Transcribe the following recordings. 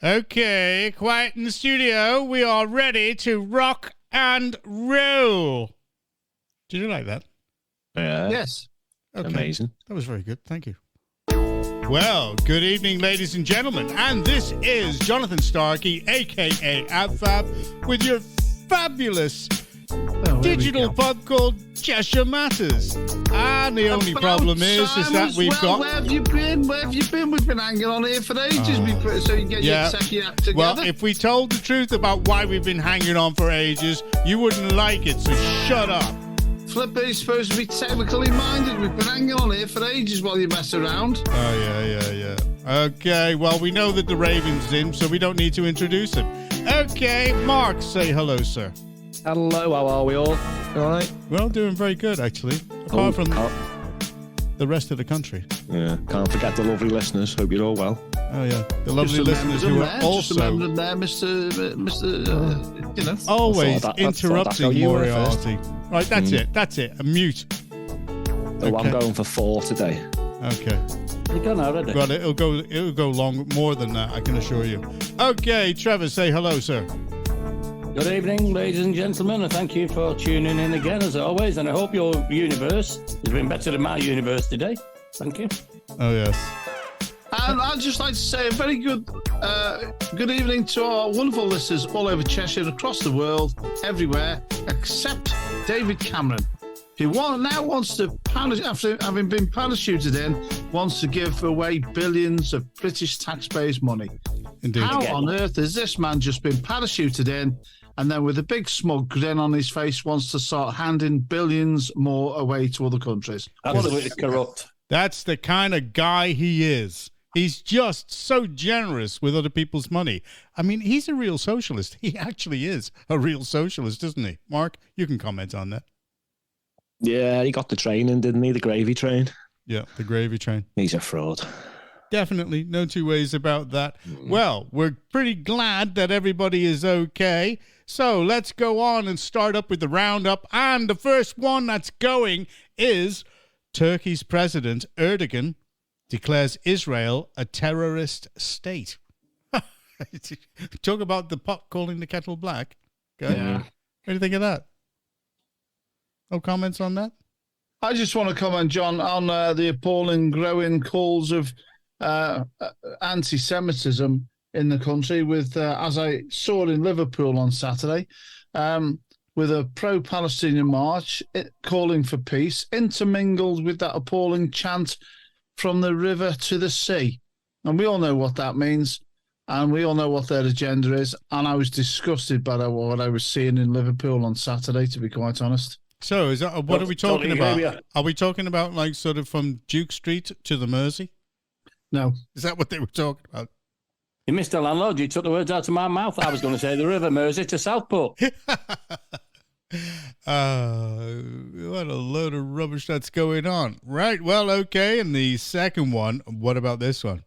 Okay, quiet in the studio. We are ready to rock and roll. Did you like that? Yes. Okay. Amazing. That was very good. Thank you. Well, good evening, ladies and gentlemen. And this is Jonathan Starkey, a.k.a. Ab Fab, with your fabulous digital pub called Cheshire Matters. And the only problem is that we've got... Where have you been? We've been hanging on here for ages so you get your second act together. Well, if we told the truth about why we've been hanging on for ages, you wouldn't like it, so shut up. Flipper's supposed to be technically minded. We've been hanging on here for ages while you mess around. Oh, yeah. Okay, well, we know that the Raven's in, so we don't need to introduce him. Okay, Mark, say hello, sir. Hello, how are we all? All right? Well, doing very good, actually. Apart from the rest of the country. Yeah, can't forget the lovely listeners. Hope you're all well. Oh, yeah. The lovely listeners who are also... Just remember there, Mr. You know. Always interrupting Moriarty. Right, that's it. A mute. Oh, okay. I'm going for 4 today. Okay. You've gone already. Well, it'll go long more than that, I can assure you. Okay, Trevor, say hello, sir. Good evening, ladies and gentlemen, and thank you for tuning in again, as always. And I hope your universe has been better than my universe today. Thank you. Oh, yes. And I'd just like to say a very good evening to our wonderful listeners all over Cheshire, across the world, everywhere, except David Cameron, who now wants to, after having been parachuted in, wants to give away billions of British taxpayers' money. Indeed. How on earth has this man just been parachuted in and then with a big smug grin on his face wants to start handing billions more away to other countries? Absolutely corrupt. That's the kind of guy he is. He's just so generous with other people's money. I mean, he's a real socialist. He actually is a real socialist, isn't he? Mark, you can comment on that. Yeah, he got the training, didn't he? The gravy train. Yeah, the gravy train. He's a fraud. Definitely. No two ways about that. Well, we're pretty glad that everybody is okay. So let's go on and start up with the roundup. And the first one that's going is Turkey's President Erdogan declares Israel a terrorist state. Talk about the pot calling the kettle black. Okay. Yeah. What do you think of that? No comments on that? I just want to comment, John, on the appalling growing calls of anti-Semitism in the country with, as I saw in Liverpool on Saturday, with a pro-Palestinian march calling for peace, intermingled with that appalling chant from the river to the sea. And we all know what that means, and we all know what their agenda is, and I was disgusted by what I was seeing in Liverpool on Saturday, to be quite honest. So is that, what are we talking about? Are we talking about like sort of from Duke Street to the Mersey? No. Is that what they were talking about? You missed the landlord. You took the words out of my mouth. I was going to say the River Mersey to Southport. What a load of rubbish that's going on. Right, well, okay, and the second one, what about this one?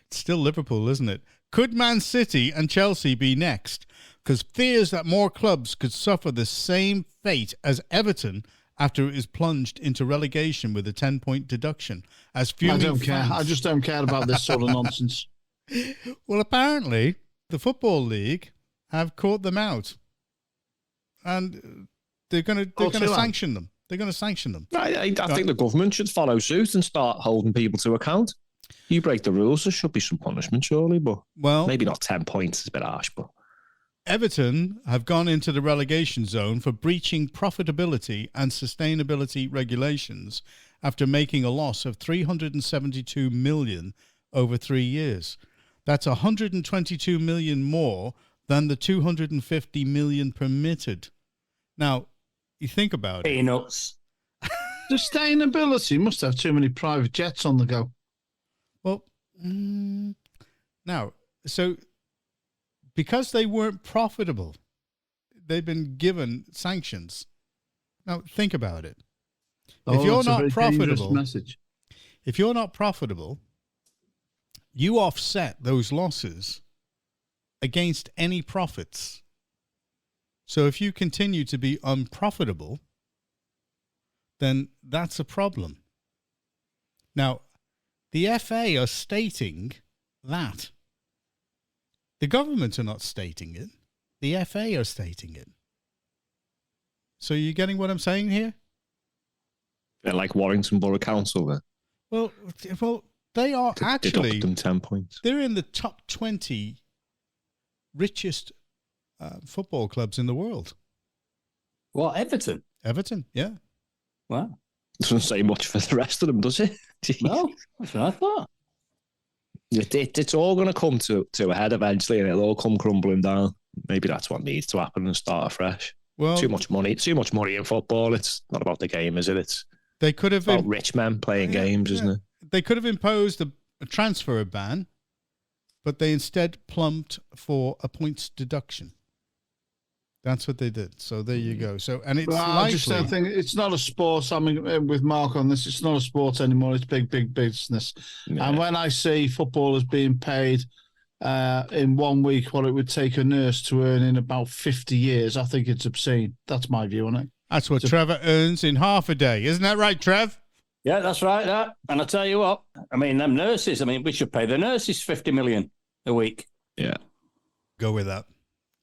It's still Liverpool, isn't it? Could Man City and Chelsea be next? Because fears that more clubs could suffer the same fate as Everton after it is plunged into relegation with a 10-point deduction. As I don't care. I just don't care about this sort of nonsense. Well, apparently, the Football League have caught them out. And they're going to sanction them. They're going to sanction them. I think the government should follow suit and start holding people to account. You break the rules, there should be some punishment, surely, but maybe not 10 points. It's a bit harsh, but... Everton have gone into the relegation zone for breaching profitability and sustainability regulations after making a loss of 372 million over 3 years. That's 122 million more than the 250 million permitted. Now, you think about it. Peanuts. Sustainability must have too many private jets on the go. Well, now, so because they weren't profitable, they've been given sanctions. Now, think about it. If you're not profitable, you offset those losses against any profits. So if you continue to be unprofitable, then that's a problem. Now, the FA are stating that The government are not stating it. The FA are stating it. So you're getting what I'm saying here? They're like Warrington Borough Council then. Well, they are actually... Deduct them 10 points. They're in the top 20 richest football clubs in the world. What, Everton? Everton, yeah. Wow. Doesn't say much for the rest of them, does it? No, that's what I thought. It's all going to come to a head eventually, and it'll all come crumbling down. Maybe that's what needs to happen and start afresh. Well, too much money in football. It's not about the game, is it? They could have about rich men playing games, isn't it? They could have imposed a transfer ban, but they instead plumped for a points deduction. That's what they did. So there you go. So it's I just don't think it's not a sport. I mean, with Mark on this, it's not a sport anymore. It's big business. Yeah. And when I see footballers being paid in 1 week what it would take a nurse to earn in about 50 years, I think it's obscene. That's my view on it. That's what Trevor earns in half a day. Isn't that right, Trev? Yeah, that's right. And I tell you what, I mean, them nurses, we should pay the nurses 50 million a week. Yeah. Go with that.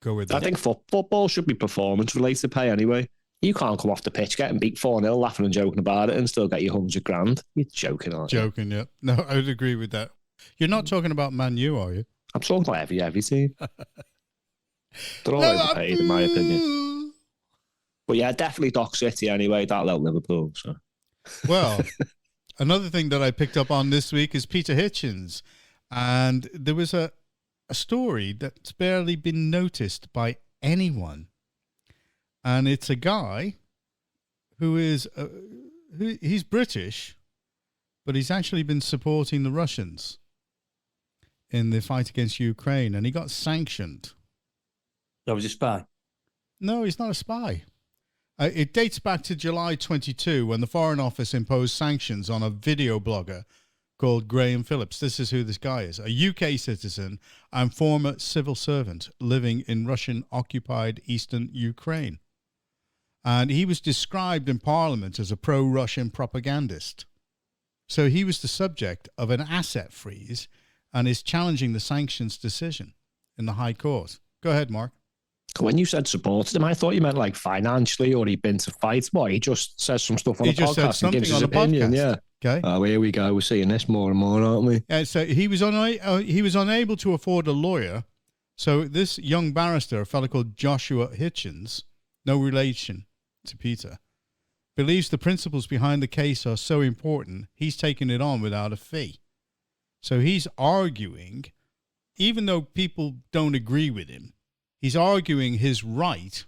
I think football should be performance-related pay anyway. You can't come off the pitch getting beat 4-0, laughing and joking about it, and still get your $100,000. You're joking, aren't you? Joking, yeah. No, I would agree with that. You're not talking about Man U, are you? I'm talking about every team. They're all overpaid, in my opinion. But yeah, definitely Dock City anyway, that little Liverpool. So. Well, another thing that I picked up on this week is Peter Hitchens. And there was a story that's barely been noticed by anyone. And it's a guy who is, he's British, but he's actually been supporting the Russians in the fight against Ukraine, and he got sanctioned. That was a spy? No, he's not a spy. It dates back to July 22 when the Foreign Office imposed sanctions on a video blogger called Graham Phillips. This is who this guy is, a UK citizen and former civil servant living in Russian-occupied eastern Ukraine. And he was described in Parliament as a pro-Russian propagandist. So he was the subject of an asset freeze and is challenging the sanctions decision in the High Court. Go ahead, Mark. When you said supported him, I thought you meant like financially, or he'd been to fight. What, he just says some stuff on the podcast and gives his opinion. Yeah. Okay. Oh, here we go. We're seeing this more and more, aren't we? Yeah. So he was unable to afford a lawyer. So this young barrister, a fellow called Joshua Hitchens, no relation to Peter, believes the principles behind the case are so important, he's taking it on without a fee. So he's arguing, even though people don't agree with him, he's arguing his right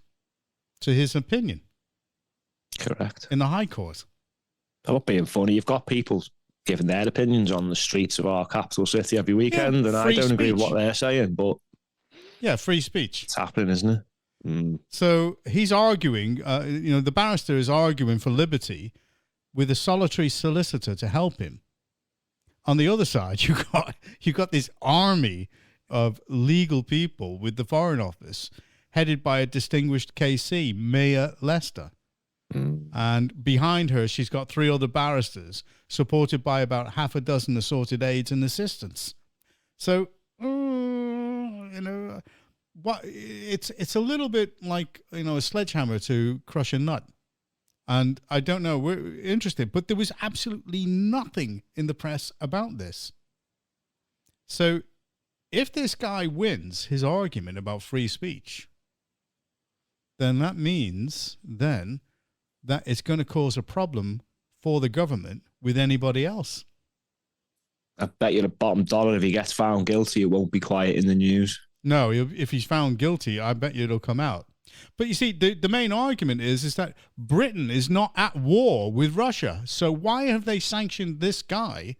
to his opinion. Correct. In the High Court. I'm not being funny. You've got people giving their opinions on the streets of our capital city every weekend, and I don't agree with what they're saying, but... Yeah, free speech. It's happening, isn't it? Mm. So he's arguing, the barrister is arguing for liberty with a solitary solicitor to help him. On the other side, you got this army of legal people with the Foreign Office, headed by a distinguished KC, Maya Lester. Mm. And behind her, she's got 3 other barristers, supported by about half a dozen assorted aides and assistants. So, it's a little bit like, a sledgehammer to crush a nut. And I don't know, we're interested, but there was absolutely nothing in the press about this. So if this guy wins his argument about free speech, then that means that it's going to cause a problem for the government with anybody else. I bet you the bottom dollar, if he gets found guilty, it won't be quiet in the news. No, if he's found guilty, I bet you it'll come out. But you see, the main argument is that Britain is not at war with Russia. So why have they sanctioned this guy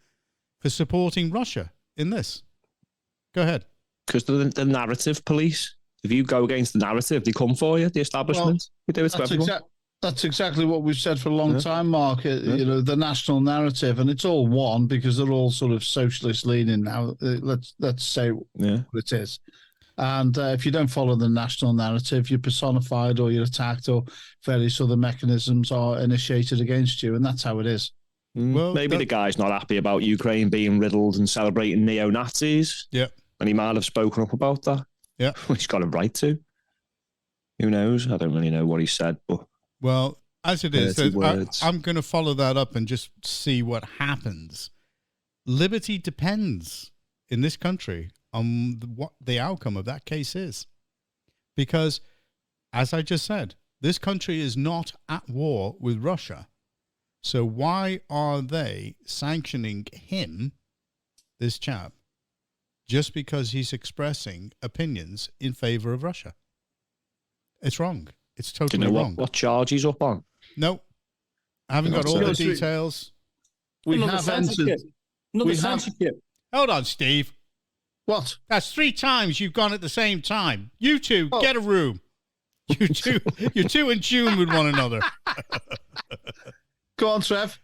for supporting Russia in this? Go ahead. Because the narrative police. If you go against the narrative, they come for you, the establishment. We do it to everyone. That's exactly what we've said for a long time, Mark. The national narrative, and it's all one because they're all sort of socialist leaning now. Let's say what it is. And if you don't follow the national narrative, you're personified or you're attacked, or various other mechanisms are initiated against you, and that's how it is. Well, maybe the guy's not happy about Ukraine being riddled and celebrating neo-Nazis. Yeah. And he might have spoken up about that. Yeah. He's got a right to. Who knows? I don't really know what he said, but... Well, as it is, I'm going to follow that up and just see what happens. Liberty depends in this country on what the outcome of that case is. Because, as I just said, this country is not at war with Russia. So why are they sanctioning him, this chap, just because he's expressing opinions in favor of Russia? It's wrong. It's totally wrong. What charge he's up on? No. I haven't got all the details. We have entered. Censorship. Hold on, Steve. What? That's 3 times you've gone at the same time. You two, get a room. You're too in tune with one another. Go on, Trev.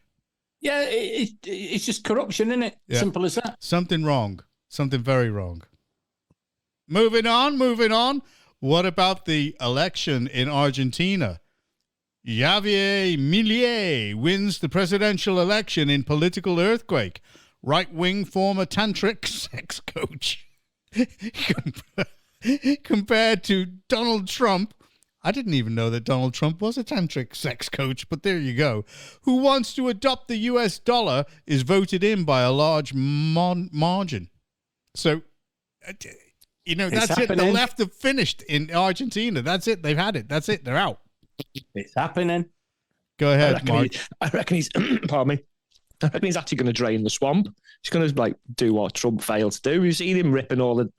Yeah, it's just corruption, isn't it? Yeah. Simple as that. Something wrong. Something very wrong. Moving on. What about the election in Argentina? Javier Milei wins the presidential election in political earthquake. Right-wing former tantric sex coach. Compared to Donald Trump. I didn't even know that Donald Trump was a tantric sex coach, but there you go. Who wants to adopt the US dollar is voted in by a large margin. So, that's it. The left have finished in Argentina. That's it. They've had it. That's it. They're out. It's happening. Go ahead, Mark. I reckon he's, pardon me. I reckon he's actually going to drain the swamp. He's going to do what Trump failed to do. You've seen him ripping all the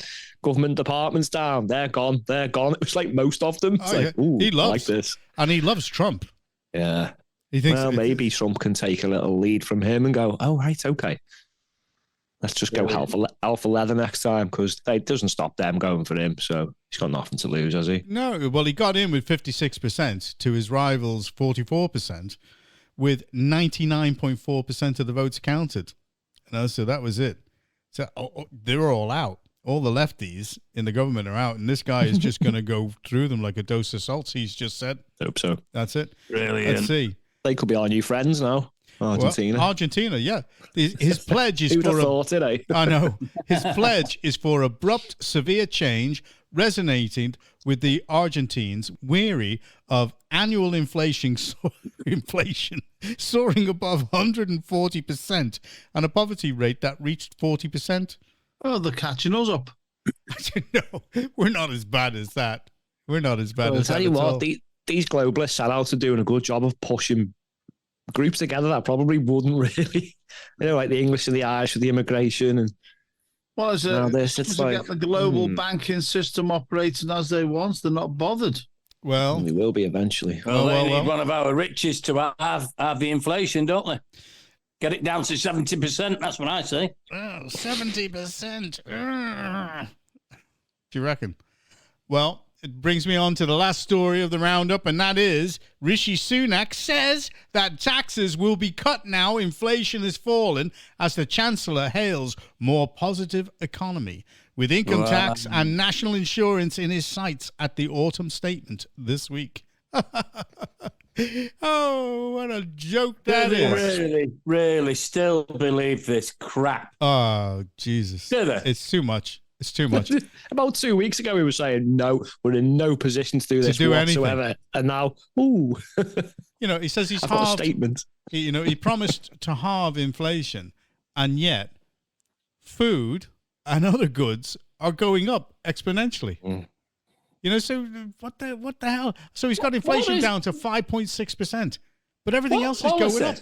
government departments down. They're gone. It was like most of them. It's he loves I like this. And he loves Trump. Yeah. He thinks maybe Trump can take a little lead from him and go, oh, right, okay. Let's just go alpha leather next time, because it doesn't stop them going for him. So he's got nothing to lose, has he? No. Well, he got in with 56% to his rivals' 44%, with 99.4% of the votes counted. So that was it. So they were all out. All the lefties in the government are out, and this guy is just going to go through them like a dose of salts, he's just said. Hope so. That's it. Brilliant. Let's see. They could be our new friends now. Argentina. Well, Argentina, yeah. His pledge is Who'd for have thought it, eh? I know. His pledge is for abrupt, severe change, resonating with the Argentines, weary of annual inflation soaring above 140% and a poverty rate that reached 40%. Oh, they're catching us up. No, we're not as bad as that. We're not as bad as that. I'll tell you what, these globalists sellouts are doing a good job of pushing groups together that probably wouldn't really, like the English and the Irish with the immigration and it's like get the global banking system operating as they want. They're not bothered. Well, they will be eventually. Well, they need one of our riches to have the inflation, don't they? Get it down to 70%. That's what I say. 70%. Do you reckon? Well, it brings me on to the last story of the roundup, and that is Rishi Sunak says that taxes will be cut now inflation has fallen as the Chancellor hails more positive economy, with income tax and national insurance in his sights at the autumn statement this week. Oh, what a joke that is. Really still believe this crap. Oh, Jesus. Do they? It's too much. It's too much. About 2 weeks ago, we were saying, no, we're in no position to do this whatsoever. Anything. And now, ooh. He says he's got a statement. He promised to halve inflation, and yet food and other goods are going up exponentially. So what the hell? So he's got inflation down to 5.6%, but everything else is going up.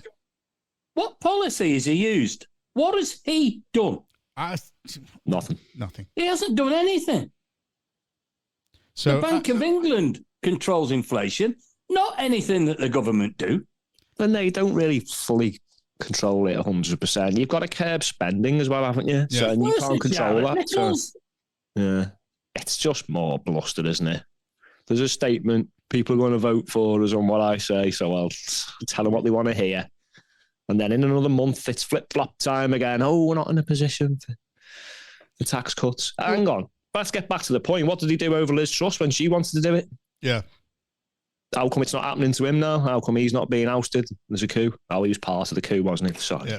What policy has he used? What has he done? Nothing. He hasn't done anything. So the Bank of England controls inflation, not anything that the government do. And they don't really fully control it 100%. You've got to curb spending as well, haven't you? Yeah. So and you can't control that. So, yeah, it's just more bluster, isn't it? There's a statement people are going to vote for us on what I say, so I'll tell them what they want to hear. And then in another month, it's flip-flop time again. Oh, we're not in a position for the tax cuts. Hang on. Let's get back to the point. What did he do over Liz Truss when she wanted to do it? Yeah. How come it's not happening to him now? How come he's not being ousted? There's a coup. Oh, he was part of the coup, wasn't he? Sorry.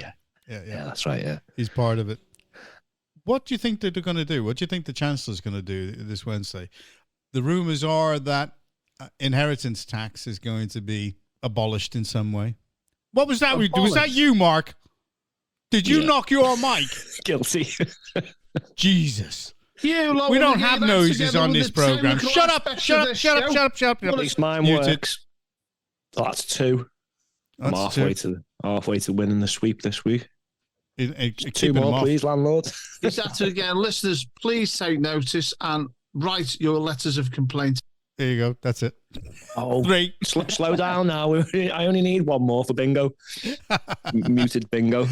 Yeah, that's right, yeah. He's part of it. what do you think that they're going to do? What do you think the Chancellor's going to do this Wednesday? The rumours are that inheritance tax is going to be abolished in some way. What was that? Abolished. Was that you, Mark? Did you knock your mic? Guilty. Jesus. We don't have noses on this program. Shut up. At least mine works. Oh, that's 2. I'm halfway to winning the sweep this week. 2 more, please, landlord. Is that to again, listeners? Please take notice and write your letters of complaint. There you go. That's it. Oh, 3. Slow down now. I only need 1 more for bingo. Muted bingo.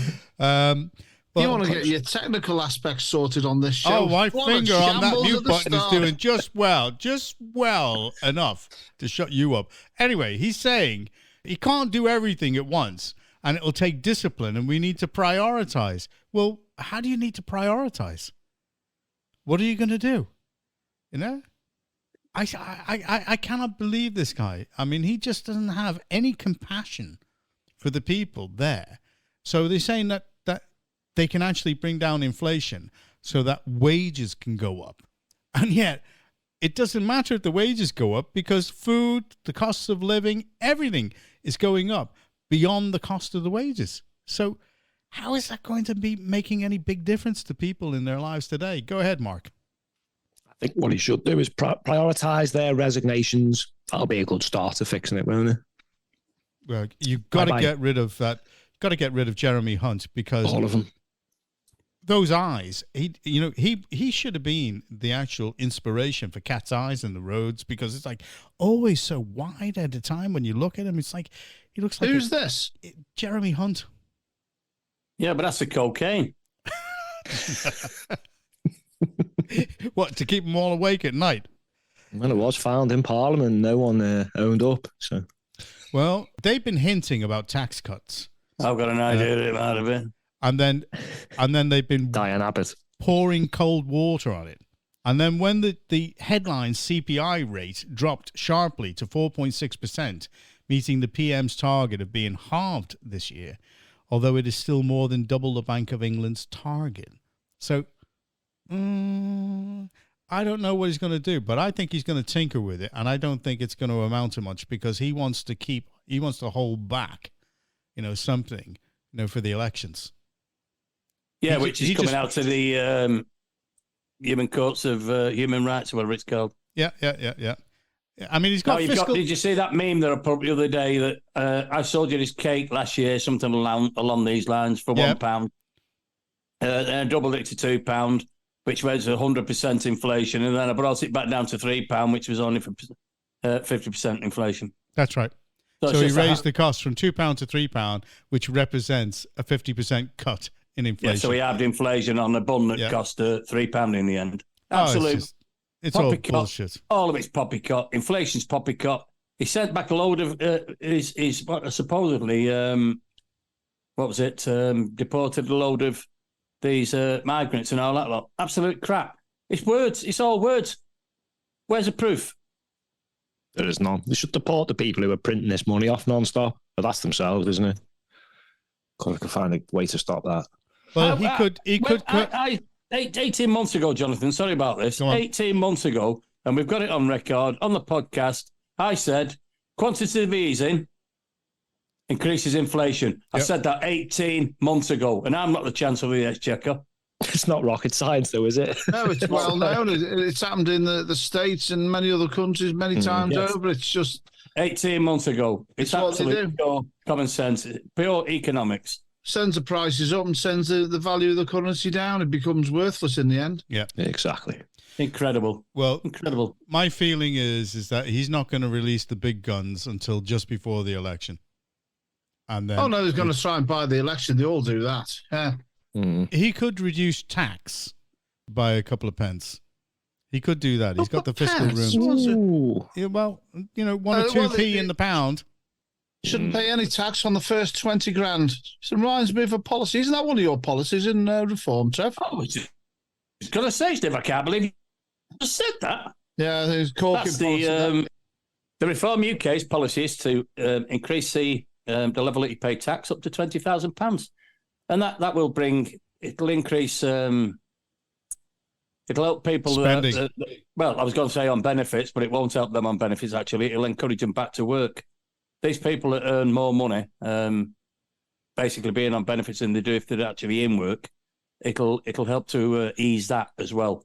You want to get your technical aspects sorted on this show. Oh, my finger on that mute button is doing just well enough to shut you up. Anyway, he's saying he can't do everything at once, and it'll take discipline, and we need to prioritize. Well, how do you need to prioritize? What are you going to do? You know? I cannot believe this guy. I mean, he just doesn't have any compassion for the people there. So they're saying that they can actually bring down inflation so that wages can go up. And yet, it doesn't matter if the wages go up because food, the costs of living, everything is going up beyond the cost of the wages. So how is that going to be making any big difference to people in their lives today? Go ahead, Mark. I think what he should do is prioritise their resignations. That'll be a good start to fixing it, won't it? Well, you've got to get rid of that. Got to get rid of Jeremy Hunt because all of them. Those eyes, he should have been the actual inspiration for Cat's Eyes in the Roads because it's like always so wide at a time when you look at him. It's like he looks like who's this? Jeremy Hunt. Yeah, but that's the cocaine. What, to keep them all awake at night? Well, it was found in Parliament. No one owned up. So, well, they've been hinting about tax cuts. I've got an idea out of it. And then they've been Diane Abbott pouring cold water on it. And then when the headline CPI rate dropped sharply to 4.6%, meeting the PM's target of being halved this year, although it is still more than double the Bank of England's target. So I don't know what he's going to do, but I think he's going to tinker with it, and I don't think it's going to amount to much because he wants to hold back, something, for the elections. Yeah, which is coming out to the human courts of human rights, whatever it's called. Yeah. I mean, he's got fiscal... Did you see that meme that I put the other day that I sold you this cake last year, something along these lines, for £1. Then I doubled it to £2, which was 100% inflation. And then I brought it back down to £3, which was only for 50% inflation. That's right. So he raised the cost from £2 to £3, which represents a 50% cut in inflation. Yeah, so he halved inflation on a bun that cost £3 in the end. Absolute. It's all bullshit. All of it's poppycock. Inflation's poppycock. He sent back a load of his supposedly deported a load of these migrants and all that lot. Absolute crap. It's words. It's all words. Where's the proof? There is none. They should deport the people who are printing this money off non-stop. But that's themselves, isn't it? Because I could find a way to stop that. Well, he could. 18 months ago, Jonathan, sorry about this. 18 months ago, and we've got it on record, on the podcast, I said, quantitative easing increases inflation. I said that 18 months ago, and I'm not the Chancellor of the Exchequer. It's not rocket science, though, is it? No, it's well known. It's happened in the States and many other countries many times over. It's just... 18 months ago. It's absolutely pure common sense, pure economics. Sends the prices up and sends the value of the currency down. It becomes worthless in the end. Yeah, exactly. Incredible. Well, incredible. My feeling is that he's not going to release the big guns until just before the election. And then he's going to try and buy the election. They all do that. Yeah. He could reduce tax by a couple of pence. He could do that. He's got the fiscal room. Yeah, well, 1 or 2p in the pound. Shouldn't pay any tax on the first 20 grand. It reminds me of a policy. Isn't that one of your policies in reform, Trev? Oh, it's going to say, Steve, I can't believe you just said that. Yeah, there's corking policy. The Reform UK's policy is to increase the level that you pay tax up to £20,000. And that will it'll increase It'll help people. Well, I was going to say on benefits, but it won't help them on benefits. Actually, it'll encourage them back to work. These people that earn more money, basically being on benefits than they do if they're actually in work, it'll help to ease that as well.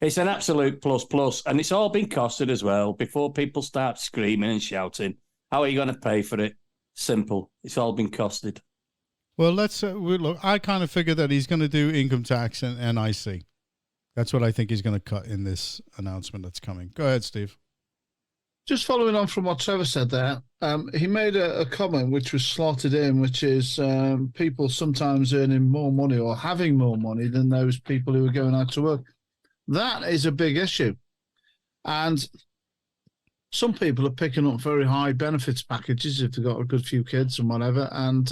It's an absolute plus, and it's all been costed as well. Before people start screaming and shouting, how are you going to pay for it? Simple. It's all been costed. Well, let's look. I kind of figured that he's going to do income tax and NIC. That's what I think he's going to cut in this announcement that's coming. Go ahead, Steve. Just following on from what Trevor said there, he made a comment which was slotted in, which is people sometimes earning more money or having more money than those people who are going out to work. That is a big issue. And some people are picking up very high benefits packages if they've got a good few kids and whatever. And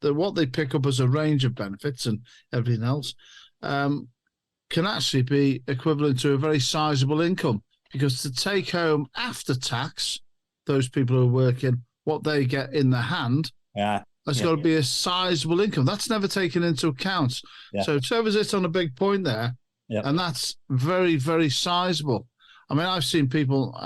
what they pick up as a range of benefits and everything else can actually be equivalent to a very sizable income. Because to take home after tax, those people who are working, what they get in their hand, that's got to be a sizable income. That's never taken into account. Yeah. So Trevor's hit on a big point there, and that's very, very sizable. I mean, I've seen people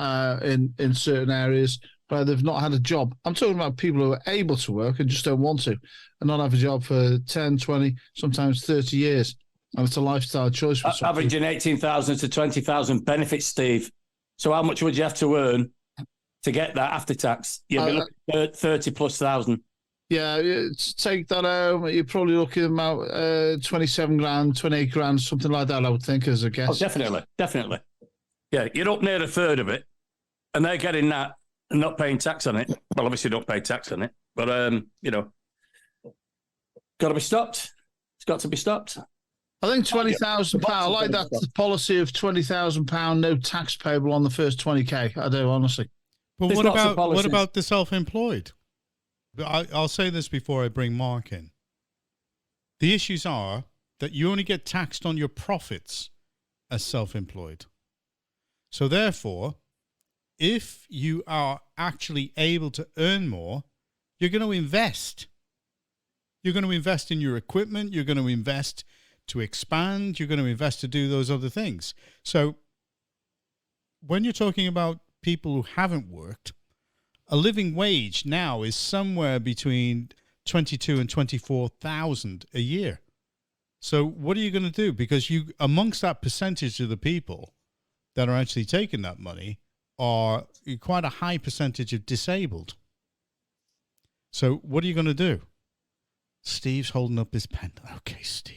in certain areas where they've not had a job. I'm talking about people who are able to work and just don't want to, and not have a job for 10, 20, sometimes 30 years. And it's a lifestyle choice. For averaging 18,000 to 20,000 benefits, Steve. So how much would you have to earn to get that after tax? You'd be looking at 30 plus thousand. Yeah, to take that home, you're probably looking at about 27 grand, 28 grand, something like that, I would think, as a guess. Oh, definitely. Yeah, you're up near a third of it, and they're getting that and not paying tax on it. Well, obviously don't pay tax on it, but, got to be stopped. It's got to be stopped. I think £20,000. I like that policy of £20,000, no tax payable on the first 20K. I do, honestly. But what about the self-employed? I'll say this before I bring Mark in. The issues are that you only get taxed on your profits as self-employed. So therefore, if you are actually able to earn more, you're going to invest. You're going to invest in your equipment. You're going to invest to expand, you're going to invest to do those other things. So when you're talking about people who haven't worked, a living wage now is somewhere between 22 and 24,000 a year. So what are you going to do? Because you, amongst that percentage of the people that are actually taking that money, are quite a high percentage of disabled. So what are you going to do? Steve's holding up his pen. Okay, Steve.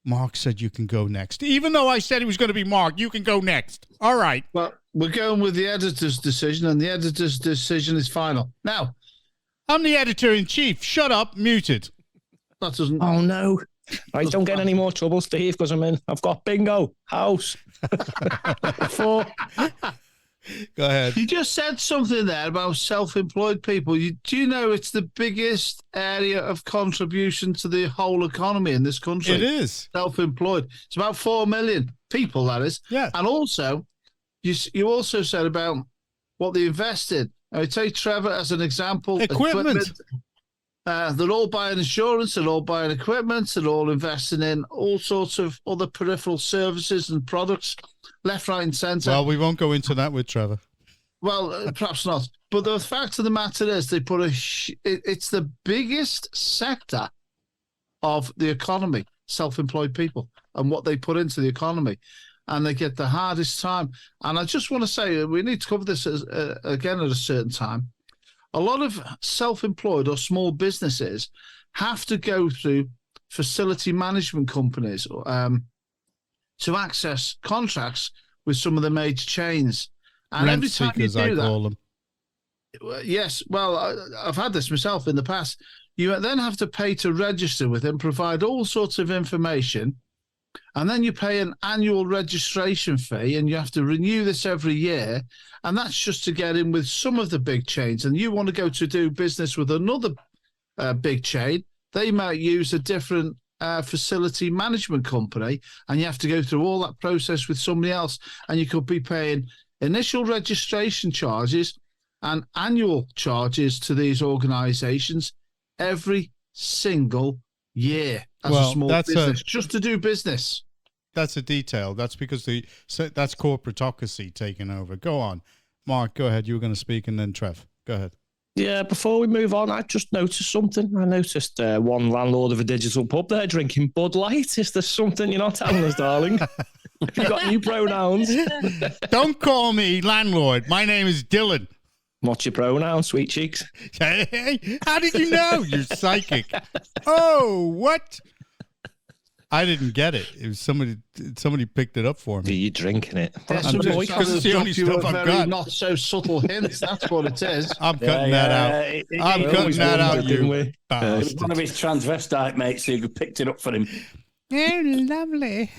Mark said you can go next. Even though I said it was going to be Mark, you can go next. All right. Well, we're going with the editor's decision, and the editor's decision is final. Now, I'm the editor-in-chief. Shut up. Muted. That doesn't... Oh, no. I don't get any more trouble, Steve, because I've got bingo, house. 4. Go ahead. You just said something there about self-employed people. Do you know it's the biggest area of contribution to the whole economy in this country? It is. Self-employed. It's about 4 million people, that is. Yeah. And also, you also said about what they invested. I take Trevor as an example. Equipment. They're all buying insurance, they're all buying equipment, they're all investing in all sorts of other peripheral services and products, left, right, and centre. Well, we won't go into that with Trevor. Well, perhaps not. But the fact of the matter is, they put it's the biggest sector of the economy, self-employed people, and what they put into the economy. And they get the hardest time. And I just want to say, we need to cover this again at a certain time. A lot of self-employed or small businesses have to go through facility management companies to access contracts with some of the major chains. And rent seekers, I call them. Yes, well, I've had this myself in the past. You then have to pay to register with them, provide all sorts of information, and then you pay an annual registration fee, and you have to renew this every year. And that's just to get in with some of the big chains. And you want to go to do business with another big chain, they might use a different facility management company, and you have to go through all that process with somebody else. And you could be paying initial registration charges and annual charges to these organizations every single year as a small business, just to do business. that's a detail. That's because that's corporatocracy taking over. Go on, Mark. Go ahead. You were going to speak, and then Trev. Go ahead. Yeah, before we move on, I just noticed something. I noticed one landlord of a digital pub there drinking Bud Light. Is there something you're not telling us, darling? Have you got new pronouns? Don't call me landlord. My name is Dylan. What's your pronoun, sweet cheeks? Hey, how did you know? You're psychic. Oh, what? I didn't get it. It was somebody picked it up for me. Are you drinking it? Because it's the only stuff I've got. Not so subtle hints. That's what it is. I'm cutting that out. I'm cutting that out, you bastard. It was one of his transvestite mates who picked it up for him. Oh, lovely.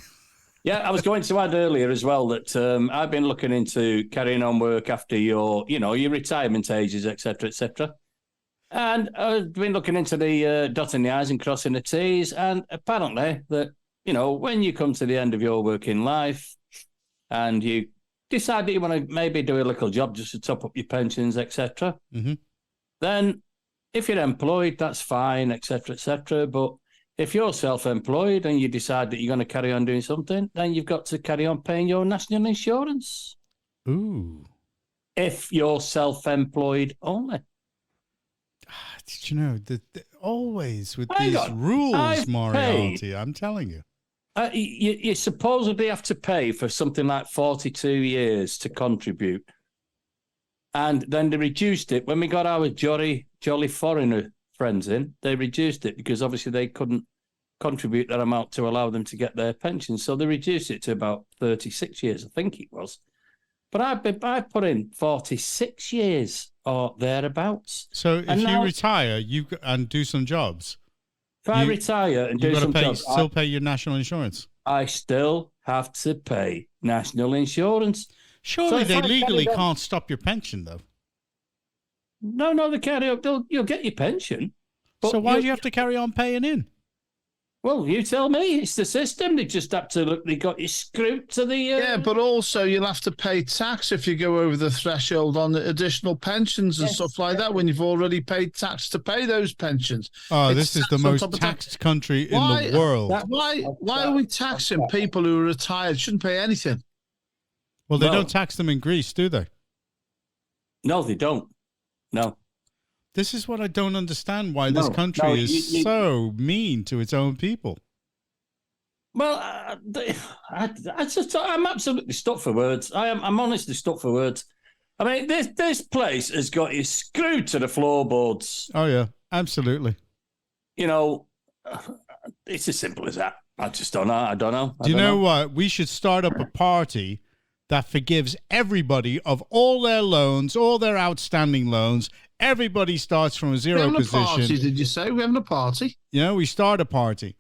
Yeah, I was going to add earlier as well that I've been looking into carrying on work after your retirement ages, etc., etc. And I've been looking into the dotting the I's and crossing the T's, and apparently that, when you come to the end of your working life and you decide that you want to maybe do a little job just to top up your pensions, etc., then if you're employed, that's fine, etc., etc. But if you're self-employed and you decide that you're going to carry on doing something, then you've got to carry on paying your national insurance. Ooh. If you're self-employed only. Did you know that always with these rules, Moriarty, I'm telling you. You supposedly have to pay for something like 42 years to contribute. And then they reduced it. When we got our jolly foreigner friends in, they reduced it because obviously they couldn't contribute that amount to allow them to get their pension. So they reduced it to about 36 years, I think it was. But I put in 46 years or thereabouts. So if you retire and do some jobs. If I retire and do some jobs. Still pay your national insurance. I still have to pay national insurance. Surely they legally can't stop your pension, though. No, they can't. You'll get your pension. So why do you have to carry on paying in? Well, you tell me. It's the system. They just absolutely got you screwed to the... Yeah, but also you'll have to pay tax if you go over the threshold on the additional pensions and stuff like that when you've already paid tax to pay those pensions. Oh, this is the most taxed country in the world. Why are we taxing people who are retired? Shouldn't pay anything. Well, they don't tax them in Greece, do they? No, they don't. No. This is what I don't understand, why this country is so mean to its own people. Well, I'm absolutely stuck for words. I'm honestly stuck for words. I mean, this place has got you screwed to the floorboards. Oh, yeah, absolutely. It's as simple as that. I just don't know. I don't know. Do you know what? We should start up a party that forgives everybody of all their loans, all their outstanding loans. Everybody starts from a zero position. Party, did you say? We're having a party? We start a party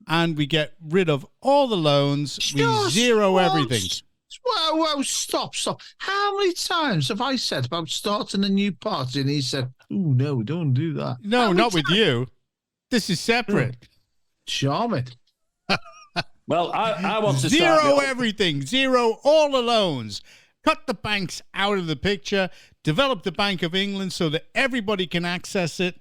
and we get rid of all the loans. We zero everything. Whoa, stop. How many times have I said about starting a new party? And he said, oh, no, don't do that. No, not with you. This is separate. Charming. Well, I want to zero everything. Zero all the loans. Cut the banks out of the picture. Develop the Bank of England so that everybody can access it.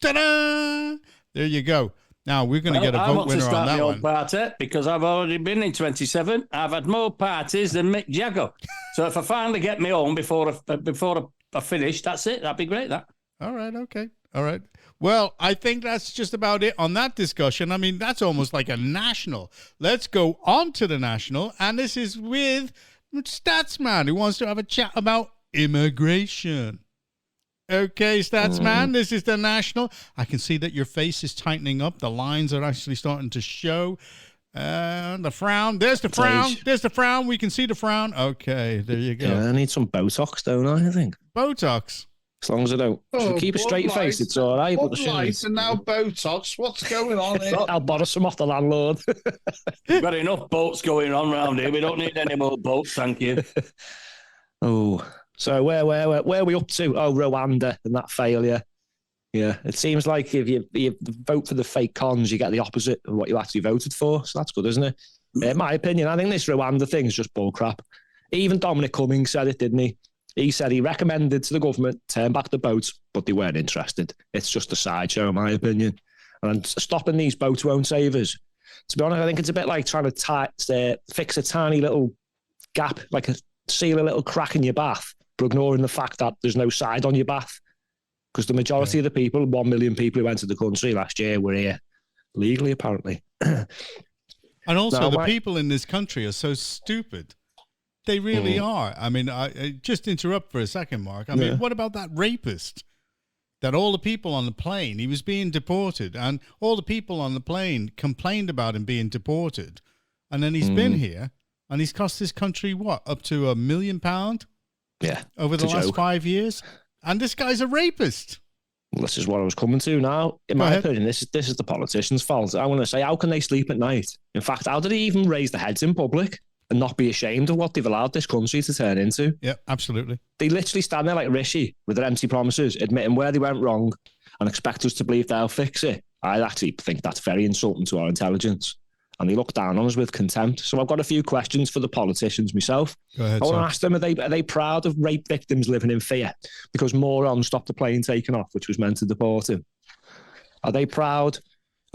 Ta-da! There you go. Now, we're going to get a vote winner on that one. Party because I've already been in 27. I've had more parties than Mick Jagger. So if I finally get me home before I finish, that's it. That'd be great, that. All right, okay. All right. Well, I think that's just about it on that discussion. I mean, that's almost like a national. Let's go on to the national. And this is with Statsman, who wants to have a chat about immigration. Okay, Statsman, this is the national. I can see that your face is tightening up. The lines are actually starting to show. The frown. There's the frown. There's the frown. We can see the frown. Okay, there you go. Yeah, I need some Botox, don't I think? Botox? As long as I don't keep a straight face, it's all right. But and now Botox. What's going on here? I'll borrow some off the landlord. We've got enough boats going on around here. We don't need any more boats, thank you. So where are we up to? Oh, Rwanda and that failure. Yeah, it seems like if you vote for the fake cons, you get the opposite of what you actually voted for. So that's good, isn't it? In my opinion, I think this Rwanda thing is just bullcrap. Even Dominic Cummings said it, didn't he? He said he recommended to the government turn back the boats, but they weren't interested. It's just a sideshow, in my opinion. And stopping these boats won't save us. To be honest, I think it's a bit like trying to fix a tiny little gap, like seal a little crack in your bath, but ignoring the fact that there's no side on your bath. Because the majority of the people, 1 million people who entered the country last year, were here legally, apparently. And also, the people in this country are so stupid. They really are. I mean, I just interrupt for a second, Mark. I mean, what about that rapist? That all the people on the plane, he was being deported, and all the people on the plane complained about him being deported. And then he's been here, and he's cost this country, what, up to £1 million? Yeah. Over the last 5 years? And this guy's a rapist. Well, this is what I was coming to now. In my opinion, this is the politicians' fault. I want to say, how can they sleep at night? In fact, how did they even raise their heads in public and not be ashamed of what they've allowed this country to turn into? Yeah, absolutely. They literally stand there like Rishi with their empty promises, admitting where they went wrong and expect us to believe they'll fix it. I actually think that's very insulting to our intelligence. And they look down on us with contempt. So I've got a few questions for the politicians myself. Go ahead, I want to ask them, are they proud of rape victims living in fear because morons stopped the plane taking off, which was meant to deport him? Are they proud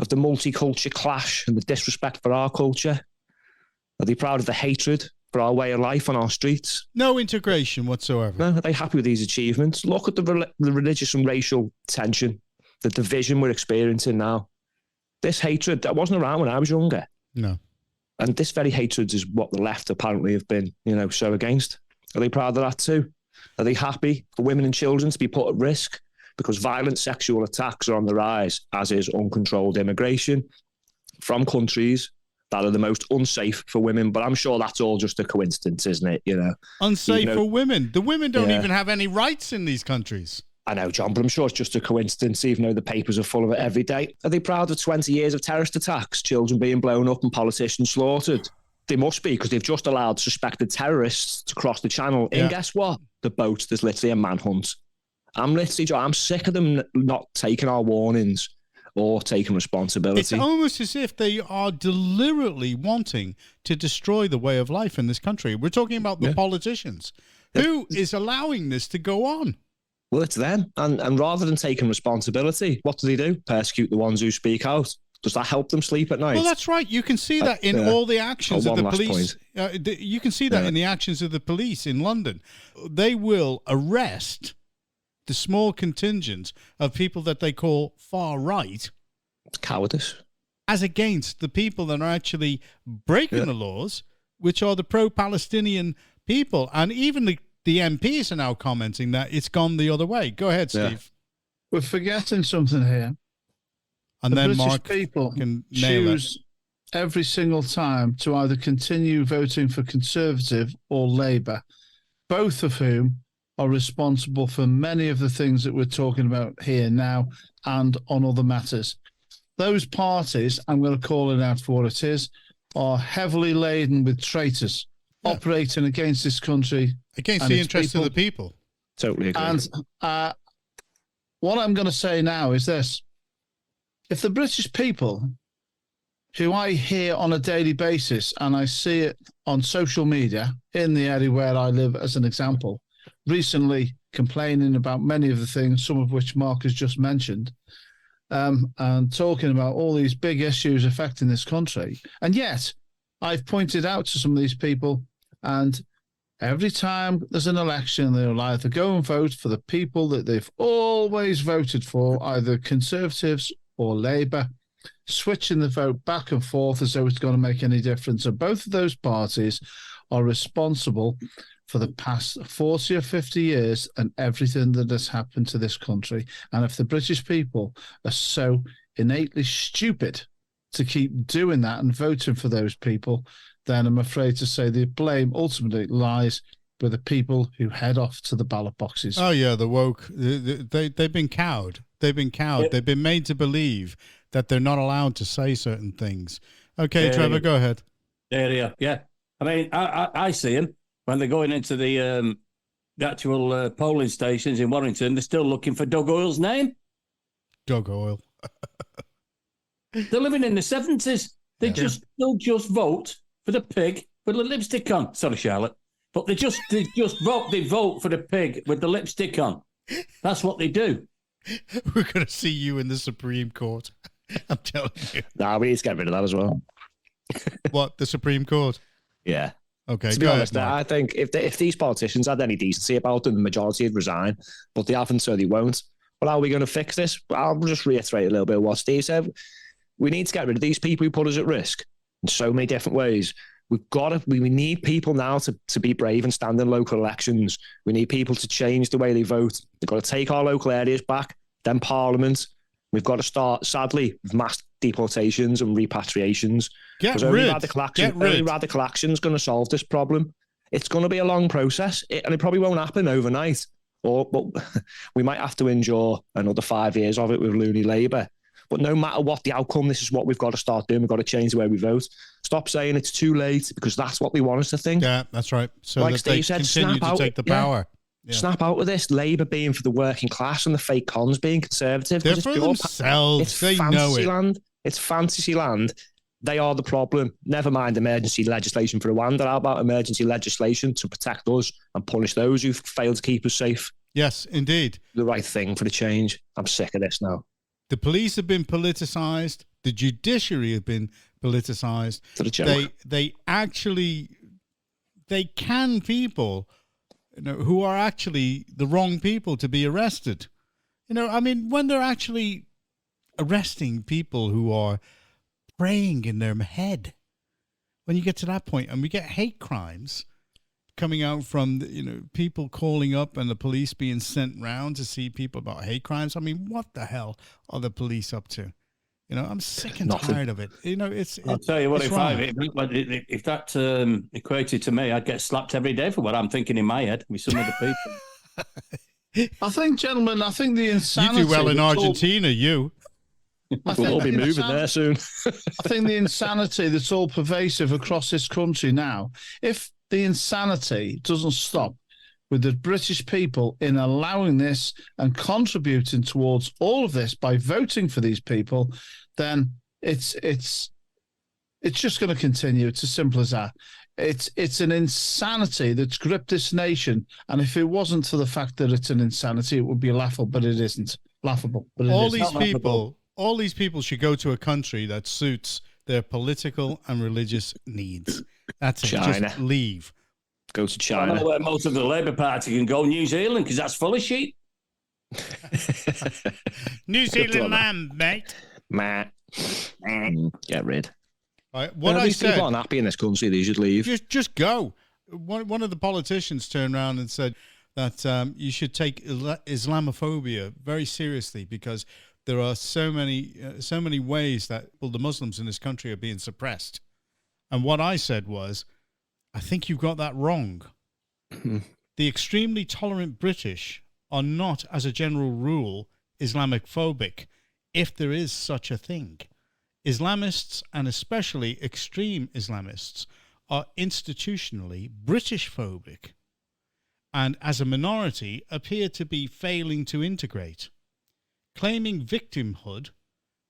of the multicultural clash and the disrespect for our culture? Are they proud of the hatred for our way of life on our streets? No integration whatsoever. No, are they happy with these achievements? Look at the religious and racial tension, the division we're experiencing now. This hatred, that wasn't around when I was younger. No. And this very hatred is what the left apparently have been, so against. Are they proud of that too? Are they happy for women and children to be put at risk? Because violent sexual attacks are on the rise, as is uncontrolled immigration from countries that are the most unsafe for women. But I'm sure that's all just a coincidence, isn't it? Unsafe for women. The women don't even have any rights in these countries. I know, John, but I'm sure it's just a coincidence, even though the papers are full of it every day. Are they proud of 20 years of terrorist attacks, children being blown up and politicians slaughtered? They must be, because they've just allowed suspected terrorists to cross the channel. And guess what? The boat, there's literally a manhunt. I'm sick of them not taking our warnings or taking responsibility. It's almost as if they are deliberately wanting to destroy the way of life in this country. We're talking about the politicians. Who is allowing this to go on? Well, it's them. And rather than taking responsibility, what do? Persecute the ones who speak out. Does that help them sleep at night? Well, that's right. You can see that in all the actions of the police. You can see that in the actions of the police in London. They will arrest the small contingent of people that they call far right. It's cowardice. As against the people that are actually breaking the laws, which are the pro-Palestinian people. And even the MPs are now commenting that it's gone the other way. Go ahead, Steve. We're forgetting something here. And the then British Mark people can choose every single time to either continue voting for Conservative or Labour, both of whom are responsible for many of the things that we're talking about here now and on other matters. Those parties, I'm going to call it out for what it is, are heavily laden with traitors operating against this country. Against the interests of the people. Totally agree. And what I'm going to say now is this. If the British people, who I hear on a daily basis, and I see it on social media in the area where I live as an example, recently complaining about many of the things, some of which Mark has just mentioned, and talking about all these big issues affecting this country. And yet, I've pointed out to some of these people, and every time there's an election, they'll either go and vote for the people that they've always voted for, either Conservatives or Labour, switching the vote back and forth as though it's going to make any difference. And both of those parties are responsible for the past 40 or 50 years and everything that has happened to this country. And if the British people are so innately stupid to keep doing that and voting for those people, then I'm afraid to say the blame ultimately lies with the people who head off to the ballot boxes. Oh, yeah, the woke. They've been cowed. They've been cowed. They've been made to believe that they're not allowed to say certain things. Okay, Trevor, go ahead. Yeah. I mean, I see them when they're going into the actual polling stations in Warrington. They're still looking for Doug Oil's name. Doug Oil. They're living in the 70s. They still just vote for the pig with the lipstick on. Sorry, Charlotte. But they vote for the pig with the lipstick on. That's what they do. We're going to see you in the Supreme Court. I'm telling you. Nah, we need to get rid of that as well. What, the Supreme Court? Yeah. Okay, to be honest, I think if these politicians had any decency about them, the majority would resign, but they haven't, so they won't. Well, how are we going to fix this? I'll just reiterate a little bit of what Steve said. We need to get rid of these people who put us at risk in so many different ways. We need people now to be brave and stand in local elections. We need people to change the way they vote. They've got to take our local areas back, then Parliament. We've got to start, sadly, with mass deportations and repatriations. Only radical action is going to solve this problem. It's going to be a long process, and it probably won't happen overnight. But we might have to endure another 5 years of it with loony Labour. But no matter what the outcome, this is what we've got to start doing. We've got to change the way we vote. Stop saying it's too late, because that's what they want us to think. Yeah, that's right. So like that Steve said, continue to take the power. Yeah. Snap out with this. Labour being for the working class and the fake cons being conservative. They're for themselves. They know it. Land. It's fantasy land. They are the problem. Never mind emergency legislation for Rwanda. How about emergency legislation to protect us and punish those who fail to keep us safe? Yes, indeed. The right thing for the change. I'm sick of this now. The police have been politicised. The judiciary have been politicised. They can people, who are actually the wrong people to be arrested. When they're actually arresting people who are praying in their head, when you get to that point, and we get hate crimes coming out from people calling up and the police being sent round to see people about hate crimes. What the hell are the police up to? I'm sick and tired of it. I'll tell you what, if that equated to me, I'd get slapped every day for what I'm thinking in my head with some of the people. I think, gentlemen, the insanity... You do well in Argentina, We'll all be moving there soon. I think the insanity that's all pervasive across this country now, if the insanity doesn't stop with the British people in allowing this and contributing towards all of this by voting for these people, then it's just going to continue. It's as simple as that. It's an insanity that's gripped this nation, and if it wasn't for the fact that it's an insanity, it would be laughable, but it isn't laughable. But all these people should go to a country that suits their political and religious needs. That's it. China. Just leave. Go to China. I know where most of the Labour Party can go. New Zealand, because that's full of sheep. New Zealand land, mate. Get rid. Right, these people aren't happy in this country. They should leave. Just go. One of the politicians turned around and said that you should take Islamophobia very seriously, because there are so many ways that the Muslims in this country are being suppressed. And what I said was, I think you've got that wrong. The extremely tolerant British are not, as a general rule, Islamophobic, if there is such a thing. Islamists, and especially extreme Islamists, are institutionally British-phobic, and as a minority appear to be failing to integrate. Claiming victimhood,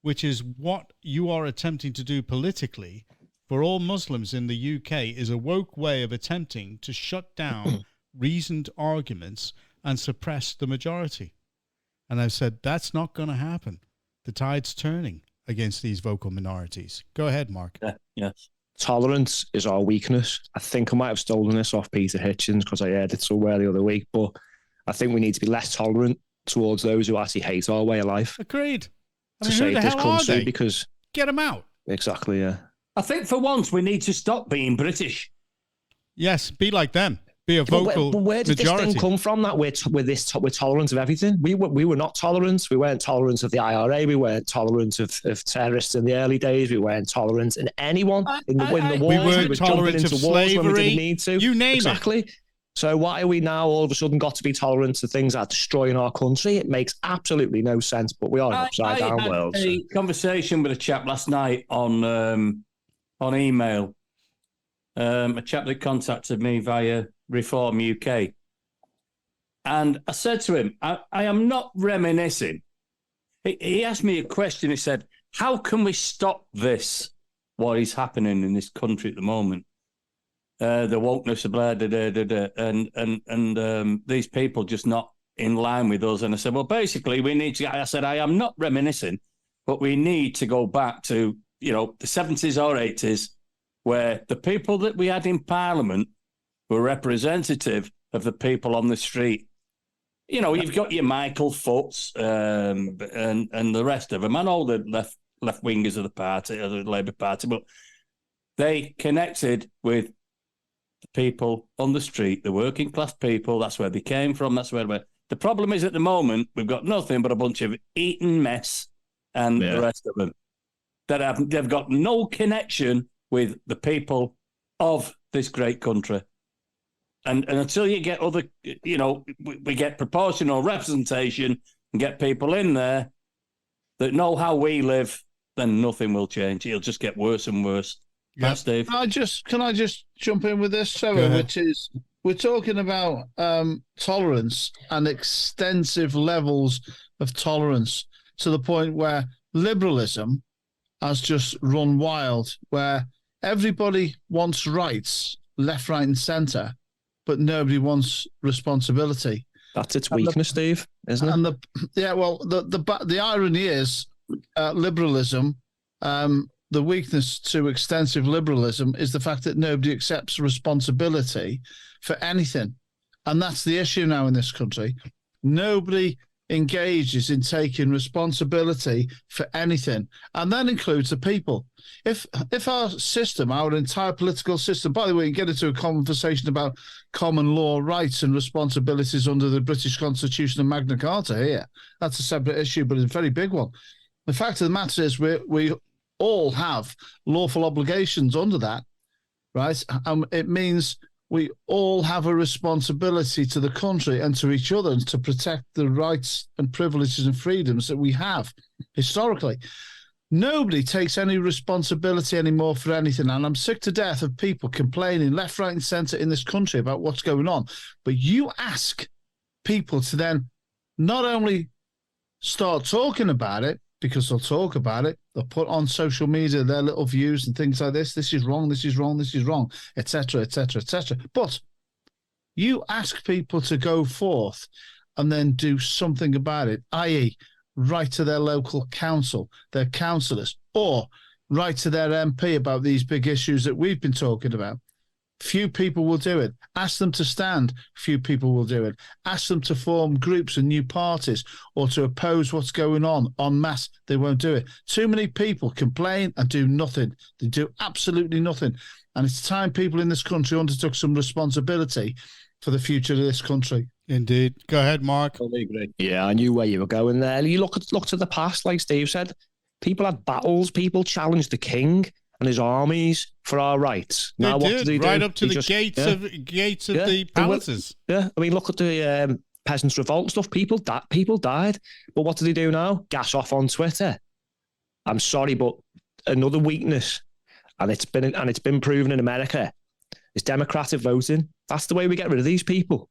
which is what you are attempting to do politically, for all Muslims in the UK, is a woke way of attempting to shut down reasoned arguments and suppress the majority. And I've said that's not going to happen. The tide's turning against these vocal minorities. Go ahead, Mark. Yes. Tolerance is our weakness. I think I might have stolen this off Peter Hitchens because I heard it somewhere the other week, but I think we need to be less tolerant towards those who actually hate our way of life. Agreed. To save this country, because get them out. Exactly, yeah. I think for once we need to stop being British. Yes, be like them. Be a vocal but where did majority. This thing come from that we're tolerant of everything? We were not tolerant. We weren't tolerant of the IRA. We weren't tolerant of terrorists in the early days. We weren't tolerant in anyone in the wars. We weren't tolerant of slavery. When we didn't need to. You name it. So why are we now all of a sudden got to be tolerant to things that are destroying our country? It makes absolutely no sense, but we are an upside-down world. I had a conversation with a chap last night on email, a chap that contacted me via Reform UK. And I said to him, I am not reminiscing. He asked me a question. He said, how can we stop this, what is happening in this country at the moment? The wokeness of blah, and these people just not in line with us. And I said, well, basically, we need to, I said, I am not reminiscing, but we need to go back to, the 70s or 80s where the people that we had in Parliament were representative of the people on the street. You know, you've got your Michael Foots and the rest of them, and all the left wingers of the party, of the Labour Party, but they connected with the people on the street, the working class people. That's where they came from. That's where the problem is at the moment, we've got nothing but a bunch of eating mess and the rest of them they've got no connection with the people of this great country. And until you get other, you know, we get proportional representation and get people in there that know how we live, then nothing will change. It'll just get worse and worse. Yep. Steve. Can I just jump in with this, Trevor, which is we're talking about tolerance and extensive levels of tolerance to the point where liberalism has just run wild, where everybody wants rights, left, right, and centre, but nobody wants responsibility. That's its weakness, Steve, isn't it? And the irony is liberalism. The weakness to extensive liberalism is the fact that nobody accepts responsibility for anything. And that's the issue now in this country. Nobody engages in taking responsibility for anything. And that includes the people. If our system, our entire political system, by the way, you get into a conversation about common law rights and responsibilities under the British Constitution and Magna Carta here. That's a separate issue, but it's a very big one. The fact of the matter is we all have lawful obligations under that, right? And it means we all have a responsibility to the country and to each other to protect the rights and privileges and freedoms that we have historically. Nobody takes any responsibility anymore for anything. And I'm sick to death of people complaining left, right, and centre in this country about what's going on. But you ask people to then not only start talking about it, because they'll talk about it, they'll put on social media their little views and things like this. This is wrong, this is wrong, this is wrong, etc., etc., etc. But you ask people to go forth and then do something about it, i.e., write to their local council, their councillors, or write to their MP about these big issues that we've been talking about. Few people will do it. Ask them to stand. Few people will do it. Ask them to form groups and new parties or to oppose what's going on en masse. They won't do it. Too many people complain and do nothing. They do absolutely nothing. And it's time people in this country undertook some responsibility for the future of this country. Indeed. Go ahead, Mark. Totally agree. Yeah, I knew where you were going there. You look to the past, like Steve said. People had battles. People challenged the king and his armies for our rights. They now, did, what did they do? right up to the gates of the palaces. I mean, look at the peasants' revolt stuff. People died. But what do they do now? Gas off on Twitter. I'm sorry, but another weakness, and it's been proven in America, is democratic voting. That's the way we get rid of these people.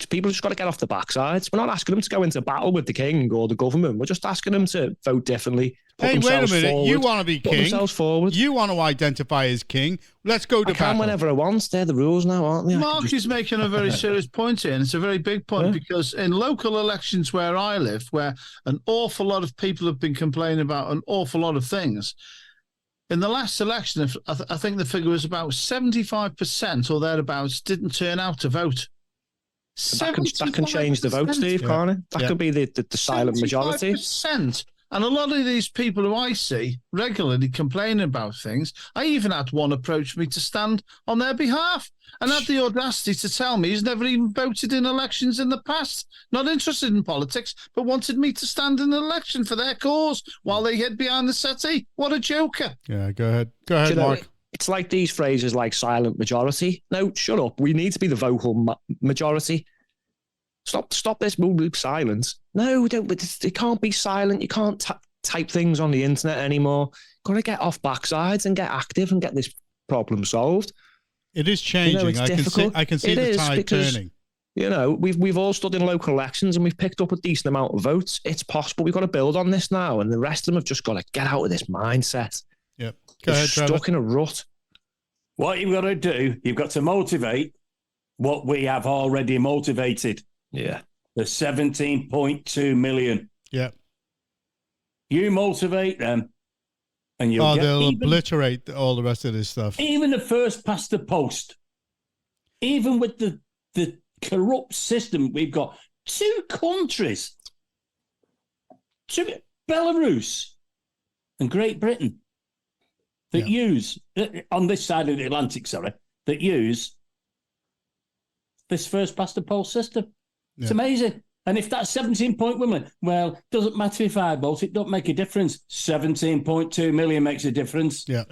People just got to get off the backsides. We're not asking them to go into battle with the king or the government. We're just asking them to vote differently. Hey, wait a minute. Forward, you want to be king. Themselves forward. You want to identify as king. Let's go to battle. I can whenever I want. They're the rules now, aren't they? Mark is making a very serious point here, and it's a very big point because in local elections where I live, where an awful lot of people have been complaining about an awful lot of things, in the last election, I think the figure was about 75% or thereabouts didn't turn out to vote. That can change the vote, Steve, can't it? That could be the silent majority. 75%. And a lot of these people who I see regularly complaining about things, I even had one approach me to stand on their behalf and had the audacity to tell me he's never even voted in elections in the past, not interested in politics, but wanted me to stand in an election for their cause while they hid behind the settee. What a joker. Yeah, go ahead. Go ahead, Mark. It's like these phrases like silent majority. No, shut up. We need to be the vocal majority. Stop this silence. No, it can't be silent. You can't type things on the internet anymore. Got to get off backsides and get active and get this problem solved. It is changing. It's difficult. I can see the tide turning. You know, we've all stood in local elections and we've picked up a decent amount of votes. It's possible. We've got to build on this now, and the rest of them have just got to get out of this mindset. Yep. Go ahead, Trevor. Stuck in a rut. What you've got to do, you've got to motivate what we have already motivated. Yeah. The 17.2 million. Yeah. You motivate them. And they'll obliterate all the rest of this stuff. Even the first past the post, even with the corrupt system we've got, 2 countries, Belarus and Great Britain, that use, on this side of the Atlantic, that use this first past the post system. Yeah. It's amazing. And if that's 17-point women, well, doesn't matter if I vote, it don't make a difference. 17.2 million makes a difference. Yeah.